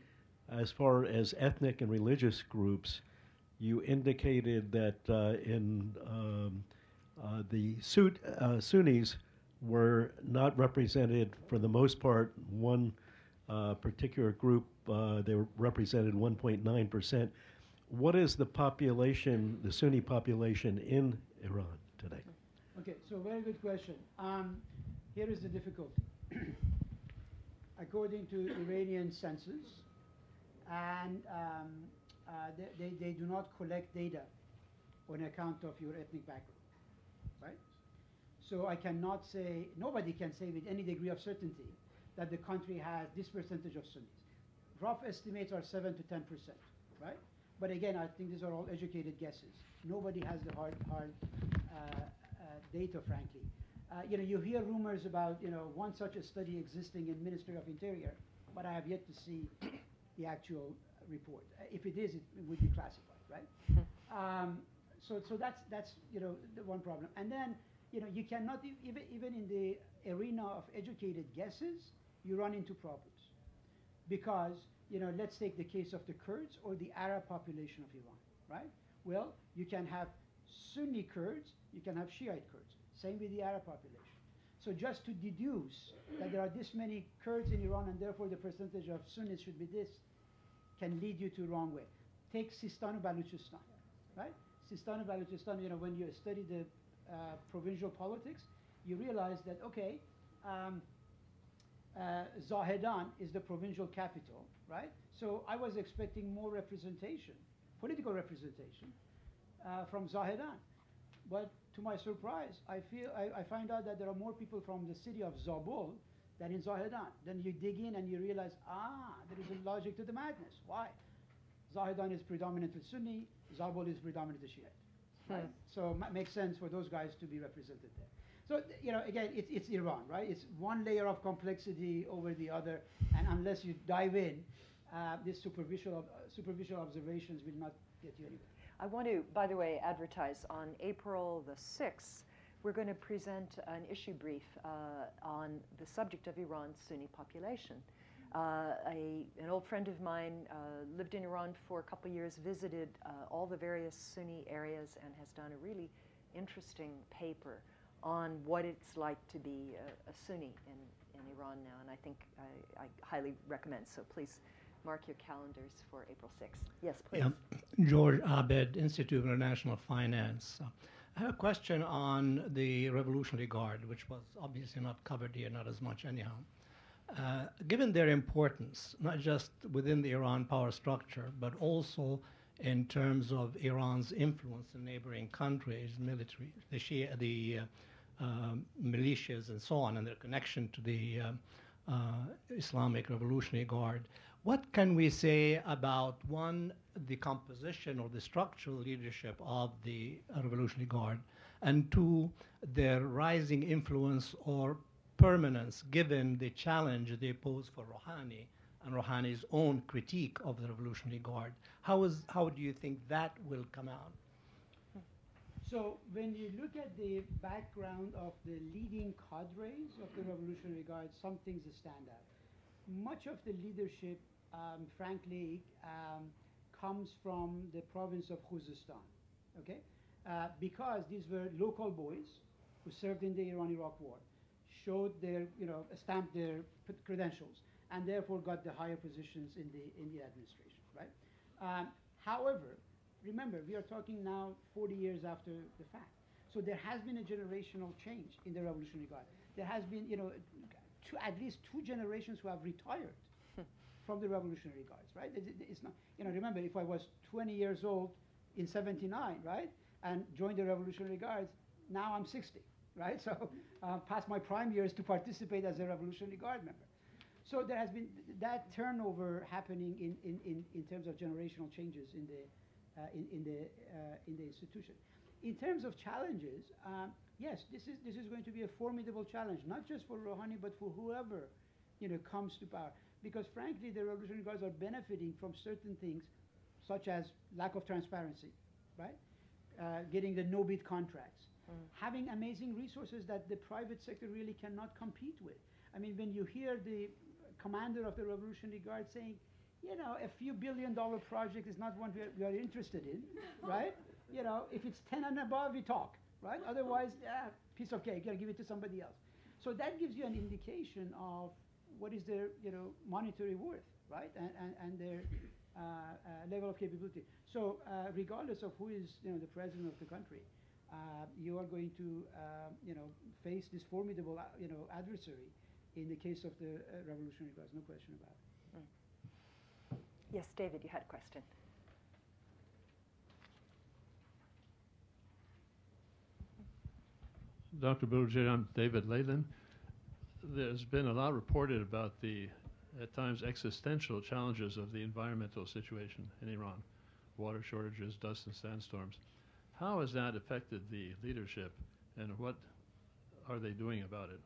as far as ethnic and religious groups, you indicated that in the Sunnis were not represented for the most part. One particular group, they were represented 1.9%. What is the population, the Sunni population in Iran today? Okay, so very good question. Here is the difficulty. According to Iranian census, and they do not collect data on account of your ethnic background, right? So I cannot say, nobody can say with any degree of certainty that the country has this percentage of Sunnis. Rough estimates are 7 to 10%, right? But again, I think these are all educated guesses. Nobody has the hard data, frankly. You hear rumors about one such a study existing in Ministry of Interior, but I have yet to see the actual report. If it is, it would be classified, right? So that's the one problem. And then you cannot even in the arena of educated guesses, you run into problems because let's take the case of the Kurds or the Arab population of Iran, right? Well, you can have Sunni Kurds, you can have Shiite Kurds. Same with the Arab population. So just to deduce that there are this many Kurds in Iran and therefore the percentage of Sunnis should be this can lead you to the wrong way. Take Sistan and Baluchistan, right? Sistan and Baluchistan, when you study the provincial politics, you realize that, okay, Zahedan is the provincial capital, right? So I was expecting more representation, political representation from Zahedan. But to my surprise, I find out that there are more people from the city of Zabul than in Zahedan. Then you dig in and you realize, there is a logic to the madness. Why? Zahedan is predominantly Sunni, Zabul is predominantly Shiite. Right? So it makes sense for those guys to be represented there. So, again, it's Iran, right? It's one layer of complexity over the other, and unless you dive in, these superficial observations will not get you anywhere. I want to, by the way, advertise on April the 6th, we're going to present an issue brief on the subject of Iran's Sunni population. An old friend of mine lived in Iran for a couple of years, visited all the various Sunni areas, and has done a really interesting paper on what it's like to be a Sunni in Iran now. And I think I highly recommend, so please mark your calendars for April 6th. Yes, please. Yeah. George Abed, Institute of International Finance. I have a question on the Revolutionary Guard, which was obviously not covered here, not as much anyhow. Given their importance, not just within the Iran power structure, but also in terms of Iran's influence in neighboring countries, military, the militias and so on, and their connection to the Islamic Revolutionary Guard, what can we say about, one, the composition or the structural leadership of the Revolutionary Guard, and two, their rising influence or permanence given the challenge they pose for Rouhani and Rouhani's own critique of the Revolutionary Guard? How do you think that will come out? So when you look at the background of the leading cadres of the Revolutionary Guard, some things stand out. Much of the leadership, frankly, comes from the province of Khuzestan, okay? Because these were local boys who served in the Iran-Iraq War, showed their, stamped their credentials, and therefore got the higher positions in the administration, right? However, remember, we are talking now 40 years after the fact. So there has been a generational change in the Revolutionary Guard. There has been, at least two generations who have retired from the Revolutionary Guards, right? It's not, remember, if I was 20 years old in 79, right, and joined the Revolutionary Guards, now I'm 60, right? So past my prime years to participate as a Revolutionary Guard member. So there has been that turnover happening in terms of generational changes in the institution. In terms of challenges, yes, this is going to be a formidable challenge, not just for Rouhani, but for whoever comes to power. Because frankly, the Revolutionary Guards are benefiting from certain things, such as lack of transparency, right? Getting the no-bid contracts, having amazing resources that the private sector really cannot compete with. I mean, when you hear the commander of the Revolutionary Guard saying, a few billion-dollar project is not one we are interested in, right? If it's 10 and above, we talk, right? Otherwise, piece of cake, give it to somebody else. So that gives you an indication of what is their, monetary worth, right? And their level of capability. So regardless of who is, the president of the country, you are going to, face this formidable, adversary in the case of the Revolutionary Guards, no question about it. Yes, David, you had a question. Dr. Boroujerdi, I'm David Leyland. There's been a lot reported about the, at times, existential challenges of the environmental situation in Iran, water shortages, dust and sandstorms. How has that affected the leadership, and what are they doing about it?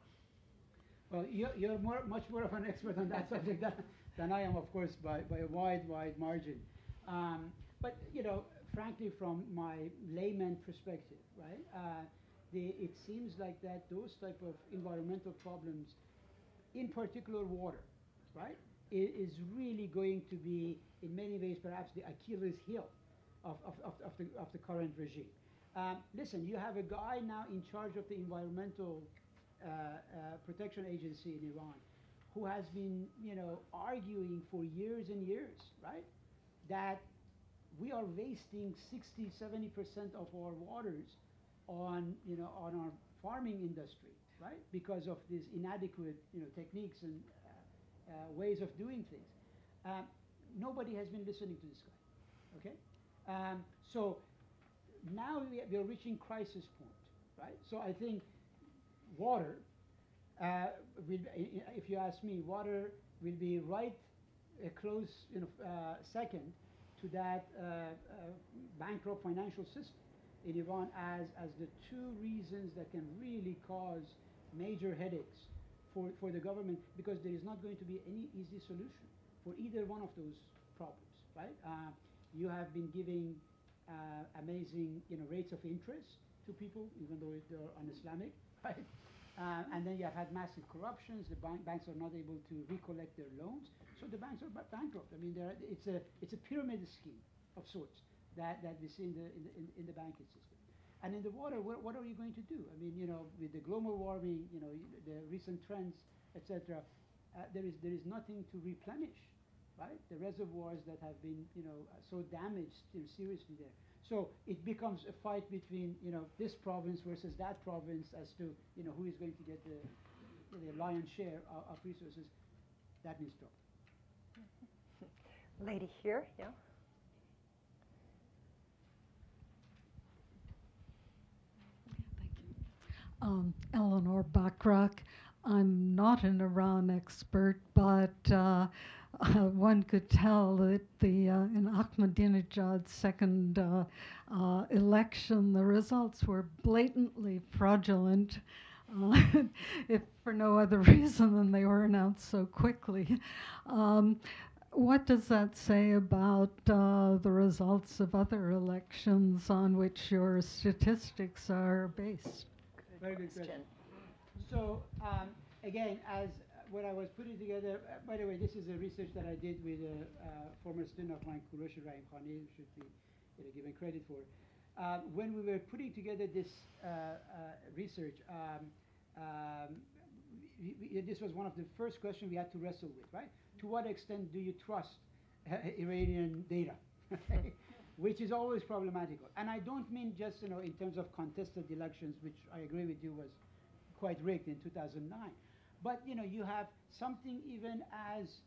Well, you're much more of an expert on that subject than I am, of course, by a wide margin. But, frankly, from my layman perspective, right, it seems like that those type of environmental problems, in particular water, right, is really going to be, in many ways, perhaps the Achilles heel of the current regime. Listen, you have a guy now in charge of the Environmental Protection Agency in Iran who has been, arguing for years and years, right, that we are wasting 60-70% of our waters on our farming industry, right, because of these inadequate, techniques and ways of doing things. Nobody has been listening to this guy, okay? So now we are reaching crisis point, right? So I think water, if you ask me, water will be right close, second to that bankrupt financial system in Iran as the two reasons that can really cause major headaches for the government, because there is not going to be any easy solution for either one of those problems, right? You have been giving amazing, rates of interest to people, even though they're un-Islamic, right? And then you have had massive corruptions. The banks are not able to recollect their loans, so the banks are bankrupt. I mean, it's a pyramid scheme of sorts that we see in the banking system. And in the water, what are you going to do? I mean, with the global warming, the recent trends, etc., there is nothing to replenish, right? The reservoirs that have been, so damaged, seriously there. So it becomes a fight between, this province versus that province as to, who is going to get the lion's share of resources. That means trouble. Lady here, yeah. Eleanor Bachrach. I'm not an Iran expert, but one could tell that in Ahmadinejad's second election, the results were blatantly fraudulent, if for no other reason than they were announced so quickly. What does that say about the results of other elections on which your statistics are based? Very good question. So again, as what I was putting together, by the way, this is a research that I did with a former student of mine, Kourosh Rahimkhani, should be given credit for. When we were putting together this research, this was one of the first questions we had to wrestle with, right? To what extent do you trust Iranian data? Which is always problematical. And I don't mean just, in terms of contested elections, which I agree with you was quite rigged in 2009. But, you have something even as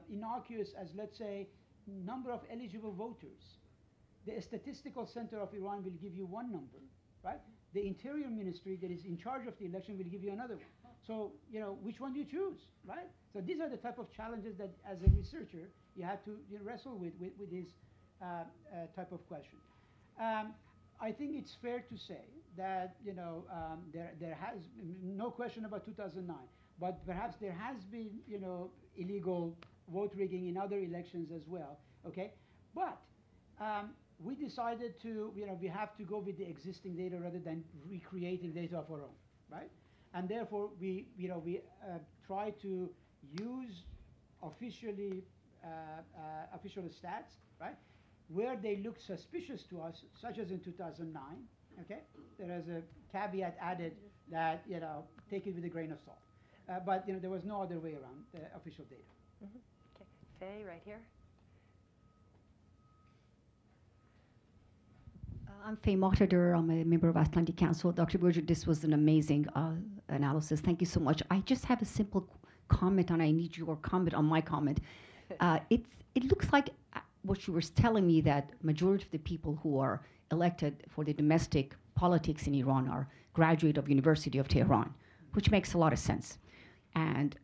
innocuous as, let's say, number of eligible voters. The Statistical Center of Iran will give you one number, right? The Interior Ministry that is in charge of the election will give you another one. So, which one do you choose, right? So these are the type of challenges that, as a researcher, you have to wrestle with this type of question. I think it's fair to say that, there has, no question about 2009, but perhaps there has been, illegal vote rigging in other elections as well, okay? But we decided to, we have to go with the existing data rather than recreating data of our own, right? And therefore, we try to use officially official stats, right? Where they look suspicious to us, such as in 2009, okay? There is a caveat added that, take it with a grain of salt. But, there was no other way around the official data. Mm-hmm. Okay, Faye, right here. I'm Faye Mohtadar. I'm a member of Atlantic Council. Dr. Boroujerdi, this was an amazing analysis. Thank you so much. I just have a simple comment, and I need your comment on my comment. It looks like what you were telling me, that majority of the people who are elected for the domestic politics in Iran are graduate of University of Tehran, which makes a lot of sense.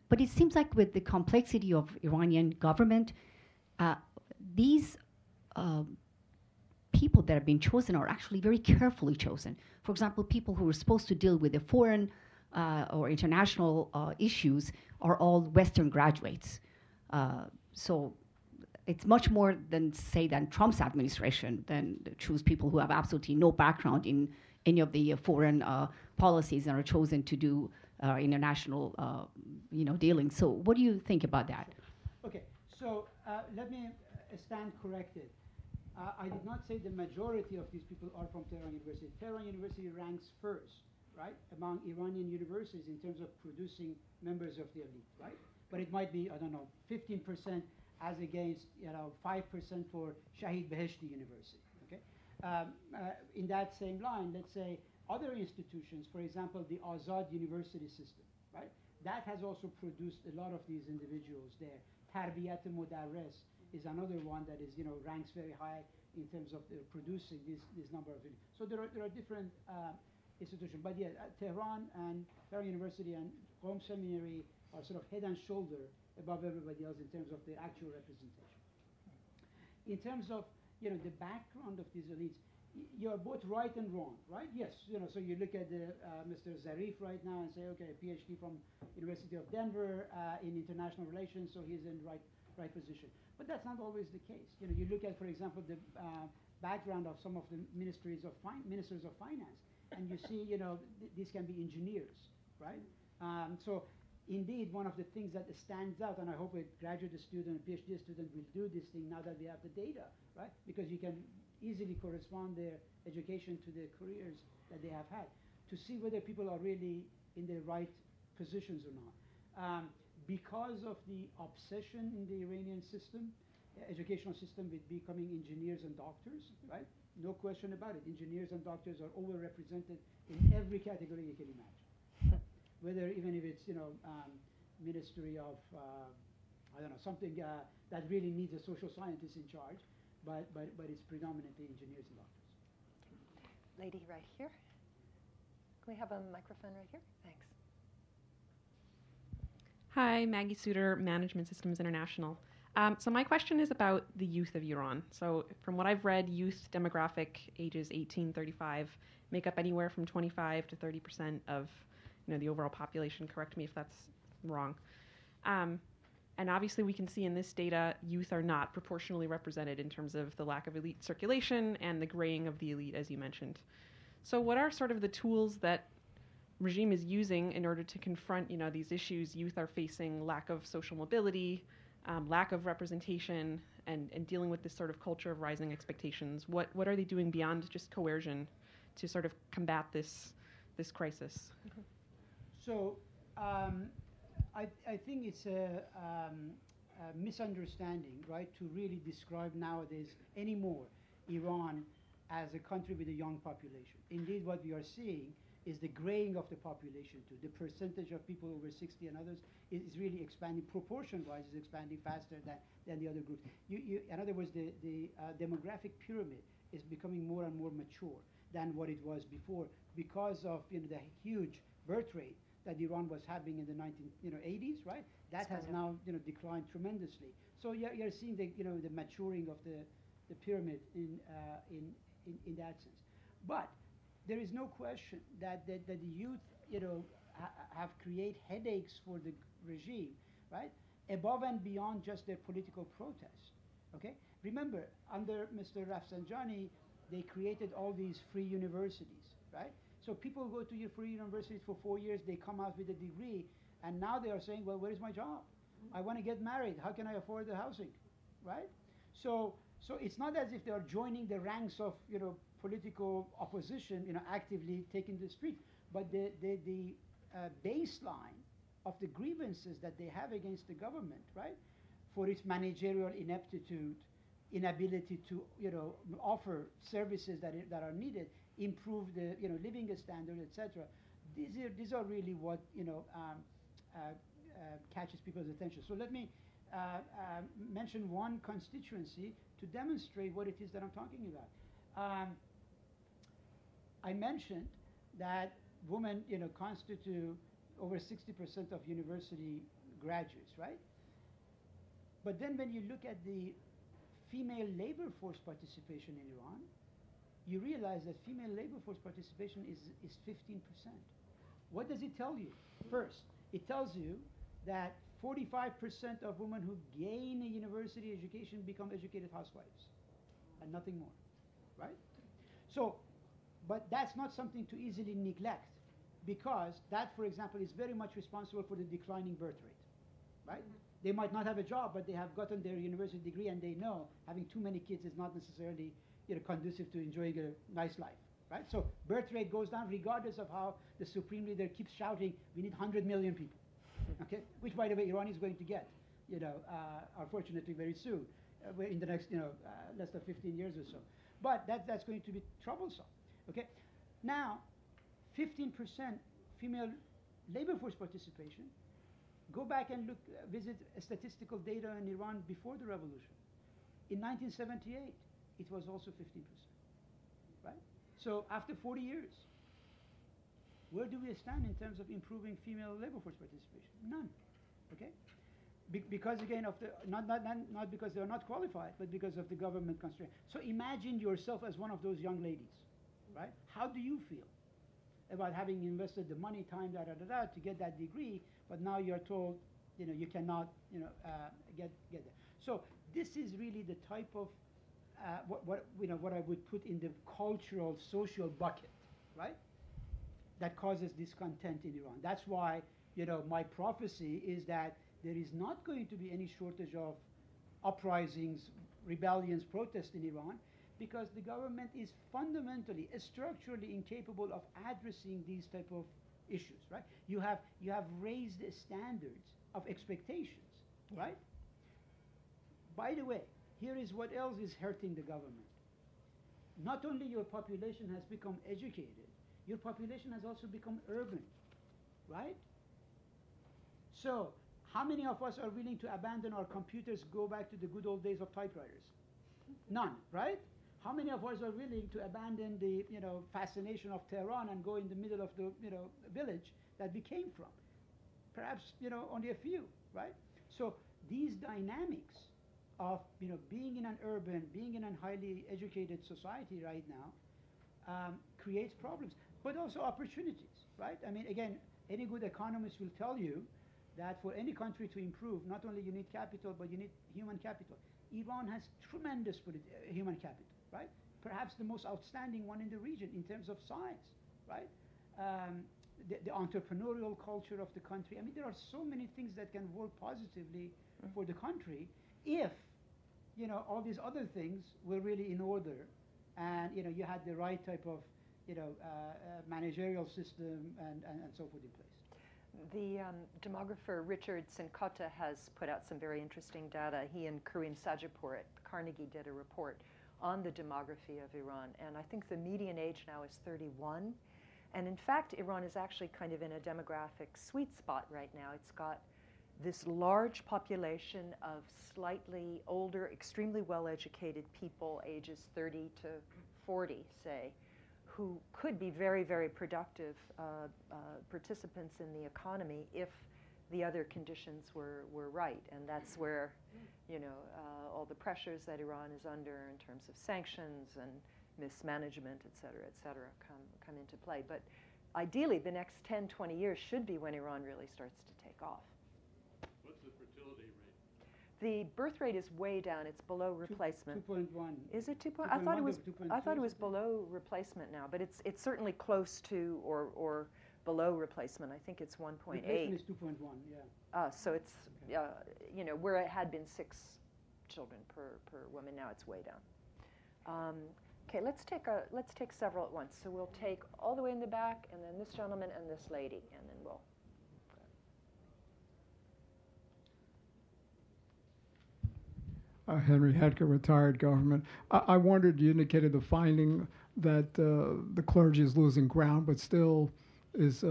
But it seems like with the complexity of Iranian government, these people that have been chosen are actually very carefully chosen. For example, people who are supposed to deal with the foreign or international issues are all Western graduates. So it's much more than Trump's administration, than choose people who have absolutely no background in any of the foreign policies and are chosen to do international dealing. So what do you think about that? Okay, so let me stand corrected. I did not say the majority of these people are from Tehran University. Tehran University ranks first, right, among Iranian universities in terms of producing members of the elite, right? But it might be, I don't know, 15% as against, 5% for Shahid Beheshti University, okay? In that same line, let's say other institutions, for example, the Azad University system, right? That has also produced a lot of these individuals there. Tarbiyat Mudarris is another one that is, ranks very high in terms of producing this number of. So there are different institutions, but yeah, Tehran University and Qom Seminary are sort of head and shoulder above everybody else in terms of their actual representation. In terms of, the background of these elites, you're both right and wrong, right? Yes, so you look at Mr. Zarif right now and say, okay, a PhD from University of Denver in international relations, so he's in right position. But that's not always the case. You look at, for example, the background of some of the ministers of finance, and you see, these can be engineers, right? So indeed, one of the things that stands out, and I hope a graduate student, a PhD student will do this thing now that we have the data, right? Because you can easily correspond their education to the careers that they have had, to see whether people are really in the right positions or not. Because of the obsession in the Iranian system, educational system, with becoming engineers and doctors, right? No question about it. Engineers and doctors are overrepresented in every category you can imagine. Whether even if it's, Ministry of, I don't know, something that really needs a social scientist in charge, but it's predominantly engineers and doctors. Lady right here. Can we have a microphone right here? Thanks. Hi, Maggie Suter, Management Systems International. So my question is about the youth of Iran. So from what I've read, youth demographic ages 18-35 make up anywhere from 25 to 30% of the overall population. Correct me if that's wrong. And obviously we can see in this data, youth are not proportionally represented in terms of the lack of elite circulation and the graying of the elite, as you mentioned. So what are sort of the tools that regime is using in order to confront, these issues youth are facing, lack of social mobility, lack of representation, and dealing with this sort of culture of rising expectations? What are they doing beyond just coercion to sort of combat this crisis? So um, I think it's a misunderstanding, right, to really describe nowadays anymore Iran as a country with a young population. Indeed, what we are seeing is the graying of the population too. The percentage of people over 60 and others is really expanding, proportion-wise, is expanding faster than the other groups. In other words, the demographic pyramid is becoming more and more mature than what it was before because of the huge birth rate that Iran was having in the 1980s, right? That has now declined tremendously. So you're seeing the maturing of the pyramid in that sense. But there is no question that the youth have created headaches for the regime, right? Above and beyond just their political protest. Okay? Remember, under Mr. Rafsanjani, they created all these free universities, right? So people go to your free universities for 4 years, they come out with a degree, and now they are saying, well, where is my job? I want to get married. How can I afford the housing, right? So it's not as if they are joining the ranks of political opposition, actively taking the street, but the baseline of the grievances that they have against the government, right, for its managerial ineptitude, inability to offer services that are needed, improve the living standard, etc. These are really what catches people's attention. So let me mention one constituency to demonstrate what it is that I'm talking about. I mentioned that women constitute over 60% of university graduates, right? But then when you look at the female labor force participation in Iran, you realize that female labor force participation is 15%. What does it tell you? First, it tells you that 45% of women who gain a university education become educated housewives, and nothing more, right? So, but that's not something to easily neglect, because that, for example, is very much responsible for the declining birth rate, right? They might not have a job, but they have gotten their university degree, and they know having too many kids is not necessarily conducive to enjoying a nice life, right? So birth rate goes down regardless of how the supreme leader keeps shouting, we need 100 million people, okay? Which, by the way, Iran is going to get, unfortunately, very soon, in the next, less than 15 years or so. But that's going to be troublesome, okay? Now, 15% female labor force participation. Go back and look, visit statistical data in Iran before the revolution. In 1978, it was also 15%, right? So after 40 years, where do we stand in terms of improving female labor force participation? None, okay? Because again, not because they are not qualified, but because of the government constraint. So imagine yourself as one of those young ladies, right? How do you feel about having invested the money, time, to get that degree, but now you're told, you cannot, get there. So this is really the type of what I would put in the cultural, social bucket, right? That causes discontent in Iran. That's why, my prophecy is that there is not going to be any shortage of uprisings, rebellions, protests in Iran, because the government is fundamentally, structurally incapable of addressing these type of issues, right? You have raised the standards of expectations, right? By the way, here is what else is hurting the government. Not only your population has become educated, your population has also become urban, right? So, how many of us are willing to abandon our computers, go back to the good old days of typewriters? None, right? How many of us are willing to abandon the fascination of Tehran and go in the middle of the village that we came from? Perhaps only a few, right? So these dynamics of being in an urban, being in a highly educated society right now creates problems, but also opportunities, right? I mean, again, any good economist will tell you that for any country to improve, not only you need capital, but you need human capital. Iran has tremendous human capital, right? Perhaps the most outstanding one in the region in terms of size, right? The entrepreneurial culture of the country. I mean, there are so many things that can work positively for the country if, all these other things were really in order, and, you had the right type of, managerial system and so forth in place. The demographer Richard Sinkota has put out some very interesting data. He and Karim Sajipour at Carnegie did a report on the demography of Iran, and I think the median age now is 31. And in fact, Iran is actually kind of in a demographic sweet spot right now. It's got this large population of slightly older, extremely well-educated people, ages 30 to 40, say, who could be very, very productive participants in the economy if the other conditions were right. And that's where, you know, all the pressures that Iran is under in terms of sanctions and mismanagement, et cetera, come into play. But ideally, the next 10, 20 years should be when Iran really starts to take off. What's the fertility rate? The birth rate is way down. It's below replacement. 2.1. Is it 2 point? 2.1 I thought it was. to 2.2 I thought it was something? below replacement now, but it's certainly close to or below replacement. I think it's 1.8. Replacement is 2.1, yeah. So it's you know, where it had been 6 children per woman, now it's way down. Okay, let's take several at once. So we'll take all the way in the back, and then this gentleman and this lady, and then we'll. Henry Hedker, retired government. I wondered, you indicated the finding that the clergy is losing ground, but still is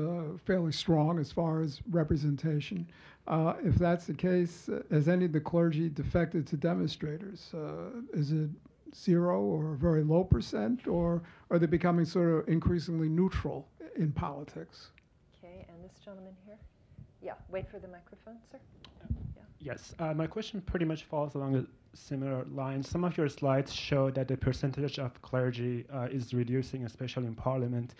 fairly strong as far as representation. If that's the case, has any of the clergy defected to demonstrators? Is it 0 or a very low %, or are they becoming sort of increasingly neutral in politics? Okay, and this gentleman here? Yeah, wait for the microphone, sir. Yes, my question pretty much falls along a similar lines. Some of your slides show that the percentage of clergy is reducing, especially in parliament.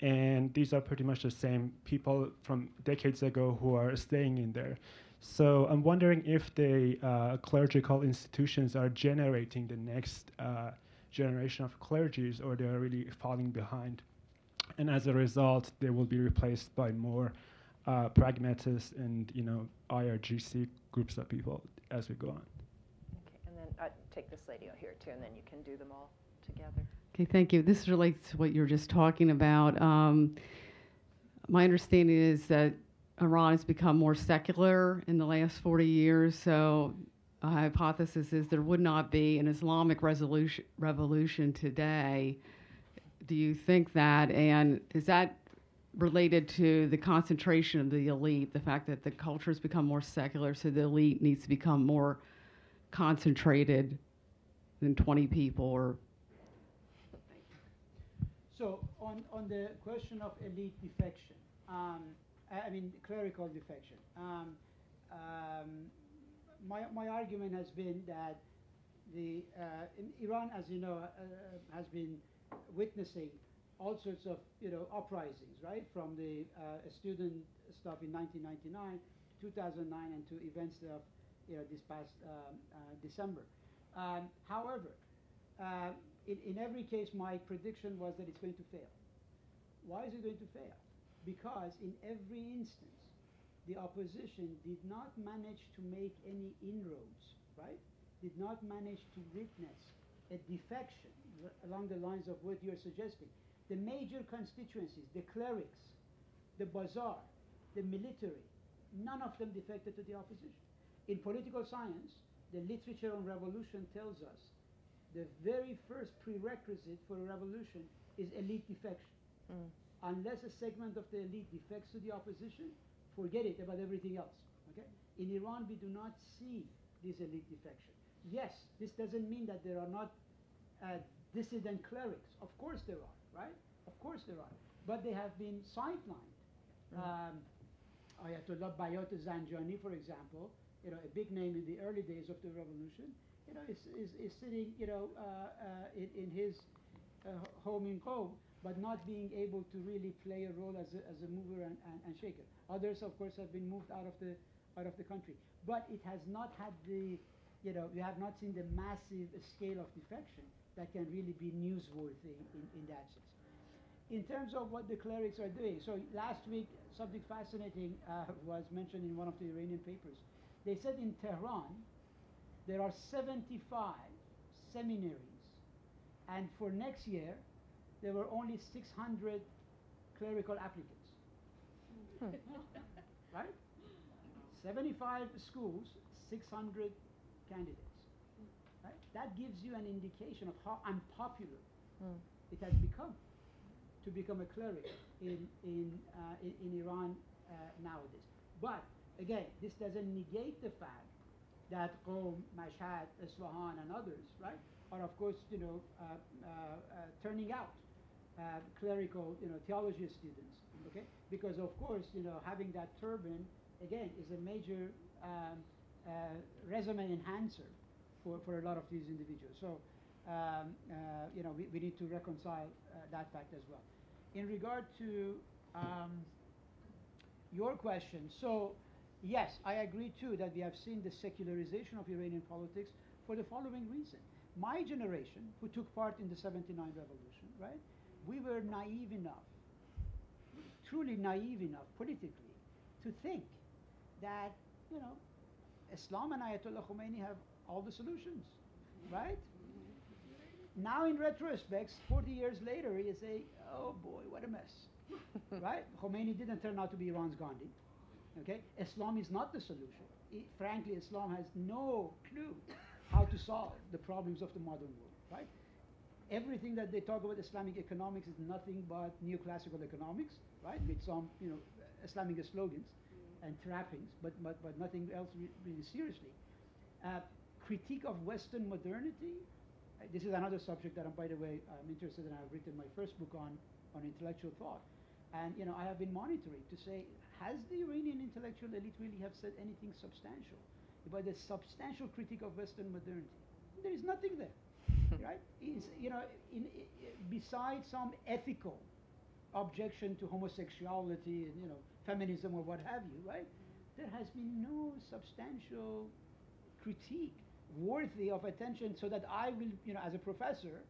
And these are pretty much the same people from decades ago who are staying in there. So I'm wondering if the clerical institutions are generating the next generation of clergies, or they are really falling behind. And as a result, they will be replaced by more pragmatists and, you know, IRGC groups of people as we go on. Okay, and then take this lady out here too, and then you can do them all together. Okay, thank you. This relates to what you were just talking about. My understanding is that Iran has become more secular in the last 40 years, so a hypothesis is there would not be an Islamic revolution today. Do you think that, and is that related to the concentration of the elite, the fact that the culture has become more secular, so the elite needs to become more concentrated than 20 people? Or So on the question of elite defection, I mean clerical defection, my argument has been that Iran, as you know, has been witnessing all sorts of uprisings, right, from the student stuff in 1999, 2009, and to events of this past December. However, in every case, my prediction was that it's going to fail. Why is it going to fail? Because in every instance, the opposition did not manage to make any inroads, right? Did not manage to witness a defection along the lines of what you're suggesting. The major constituencies, the clerics, the bazaar, the military, none of them defected to the opposition. In political science, the literature on revolution tells us the very first prerequisite for a revolution is elite defection. Unless a segment of the elite defects to the opposition, forget it about everything else. Okay? In Iran, we do not see this elite defection. Yes, this doesn't mean that there are not dissident clerics. Of course there are, right? Of course there are. But they have been sidelined. Ayatollah Bayat Zanjani, for example, a big name in the early days of the revolution, is sitting, in his home in Qom, but not being able to really play a role as a mover and shaker. Others, of course, have been moved out of the country. But it has not had we have not seen the massive scale of defection that can really be newsworthy in that sense. In terms of what the clerics are doing, so last week something fascinating was mentioned in one of the Iranian papers. They said in Tehran there are 75 seminaries, and for next year there were only 600 clerical applicants. right? 75 schools, 600 candidates. Right? That gives you an indication of how unpopular it has become to become a cleric in Iran nowadays. But again, this doesn't negate the fact that Qom, Mashhad, Isfahan, and others, right, are of course, turning out clerical, theology students, okay? Because of course, having that turban again is a major resume enhancer for a lot of these individuals. So, we need to reconcile that fact as well. In regard to your question, so yes, I agree too that we have seen the secularization of Iranian politics for the following reason. My generation, who took part in the 79 revolution, right, we were naive enough, truly naive enough politically, to think that, Islam and Ayatollah Khomeini have all the solutions, right? Now in retrospect, 40 years later, you say, oh boy, what a mess, right? Khomeini didn't turn out to be Iran's Gandhi, okay? Islam is not the solution. Frankly, Islam has no clue how to solve the problems of the modern world, right? Everything that they talk about Islamic economics is nothing but neoclassical economics, right? With some, Islamic slogans and trappings, but nothing else really seriously. Critique of Western modernity. This is another subject that, by the way, I'm interested in. I've written my first book on intellectual thought. And, I have been monitoring to say, has the Iranian intellectual elite really have said anything substantial about the substantial critique of Western modernity? There is nothing there, right? Besides some ethical objection to homosexuality and, feminism or what have you, right? There has been no substantial critique worthy of attention so that I will, as a professor,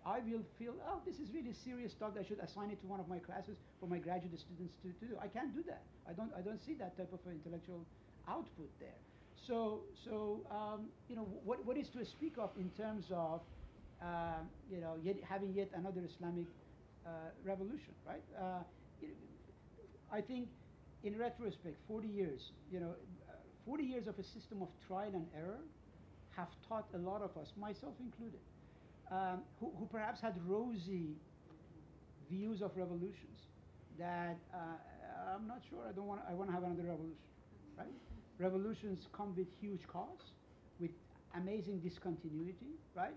I will feel, oh, this is really serious talk. I should assign it to one of my classes for my graduate students to do. I can't do that. I don't see that type of intellectual output there. So what is to speak of in terms of, having yet another Islamic revolution, right? I think, in retrospect, 40 years, 40 years of a system of trial and error have taught a lot of us, myself included, who perhaps had rosy views of revolutions, that I'm not sure I want to have another revolution, right? Revolutions come with huge costs, with amazing discontinuity, right?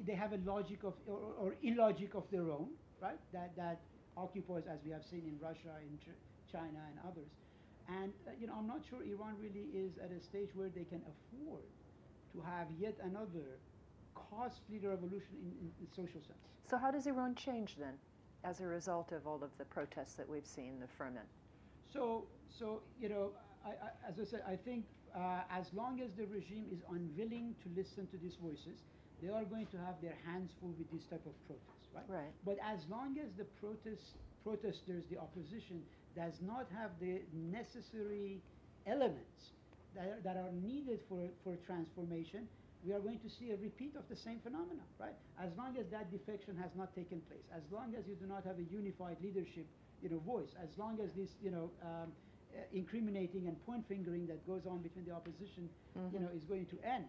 They have a logic of or illogic of their own, right? That occupies, as we have seen in Russia, in China, and others. And I'm not sure Iran really is at a stage where they can afford to have yet another costly revolution in social sense. So how does Iran change then, as a result of all of the protests that we've seen, the ferment? So as I said, I think as long as the regime is unwilling to listen to these voices, they are going to have their hands full with this type of protests, right? Right. But as long as the protesters, the opposition, does not have the necessary elements that are needed for transformation, we are going to see a repeat of the same phenomena, right? As long as that defection has not taken place, as long as you do not have a unified leadership, voice, as long as this, incriminating and point fingering that goes on between the opposition, is going to end.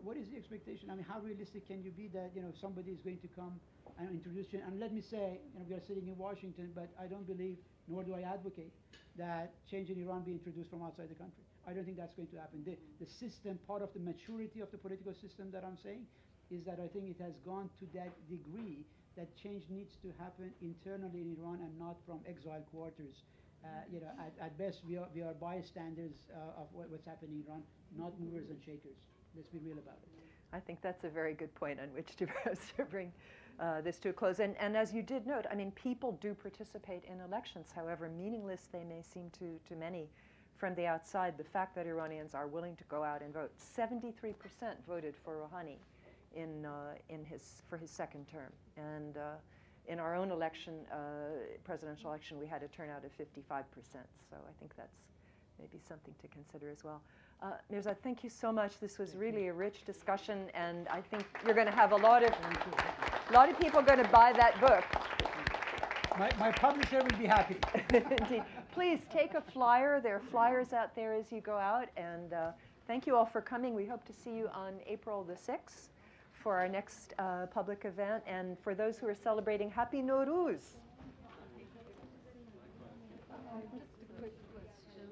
What is the expectation? I mean, how realistic can you be that, somebody is going to come and introduce you? And let me say, we are sitting in Washington, but I don't believe, nor do I advocate, that change in Iran be introduced from outside the country. I don't think that's going to happen. The system, part of the maturity of the political system that I'm saying, is that I think it has gone to that degree that change needs to happen internally in Iran and not from exile quarters. At best, we are bystanders of what's happening in Iran, not movers and shakers. Let's be real about it. I think that's a very good point on which to bring this to a close. And as you did note, I mean, people do participate in elections, however meaningless they may seem to many from the outside. The fact that Iranians are willing to go out and vote. 73% voted for Rouhani for his second term. And in our own election, presidential election, we had a turnout of 55%. So I think that's maybe something to consider as well. Mehrzad, thank you so much. This was really a rich discussion, and I think you're going to have a lot of people going to buy that book. My publisher will be happy. Indeed. Please take a flyer. There are flyers out there as you go out. And thank you all for coming. We hope to see you on April the 6th for our next public event. And for those who are celebrating, Happy Nowruz. Just a quick question.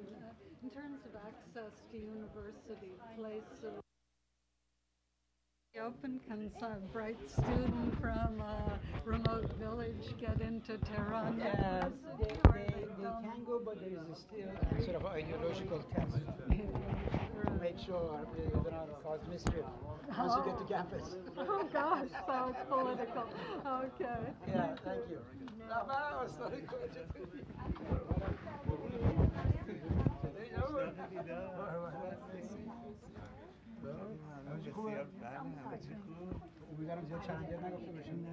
In terms of access to university, place open, can some bright student from a remote village get into Tehran University? They can go, but there is still sort of ideological test to make sure you do not cause mischief once you get to campus. Oh gosh, so it's political. Okay. Yeah, thank you. امیدوارم زیاد چند نگفته باشیم.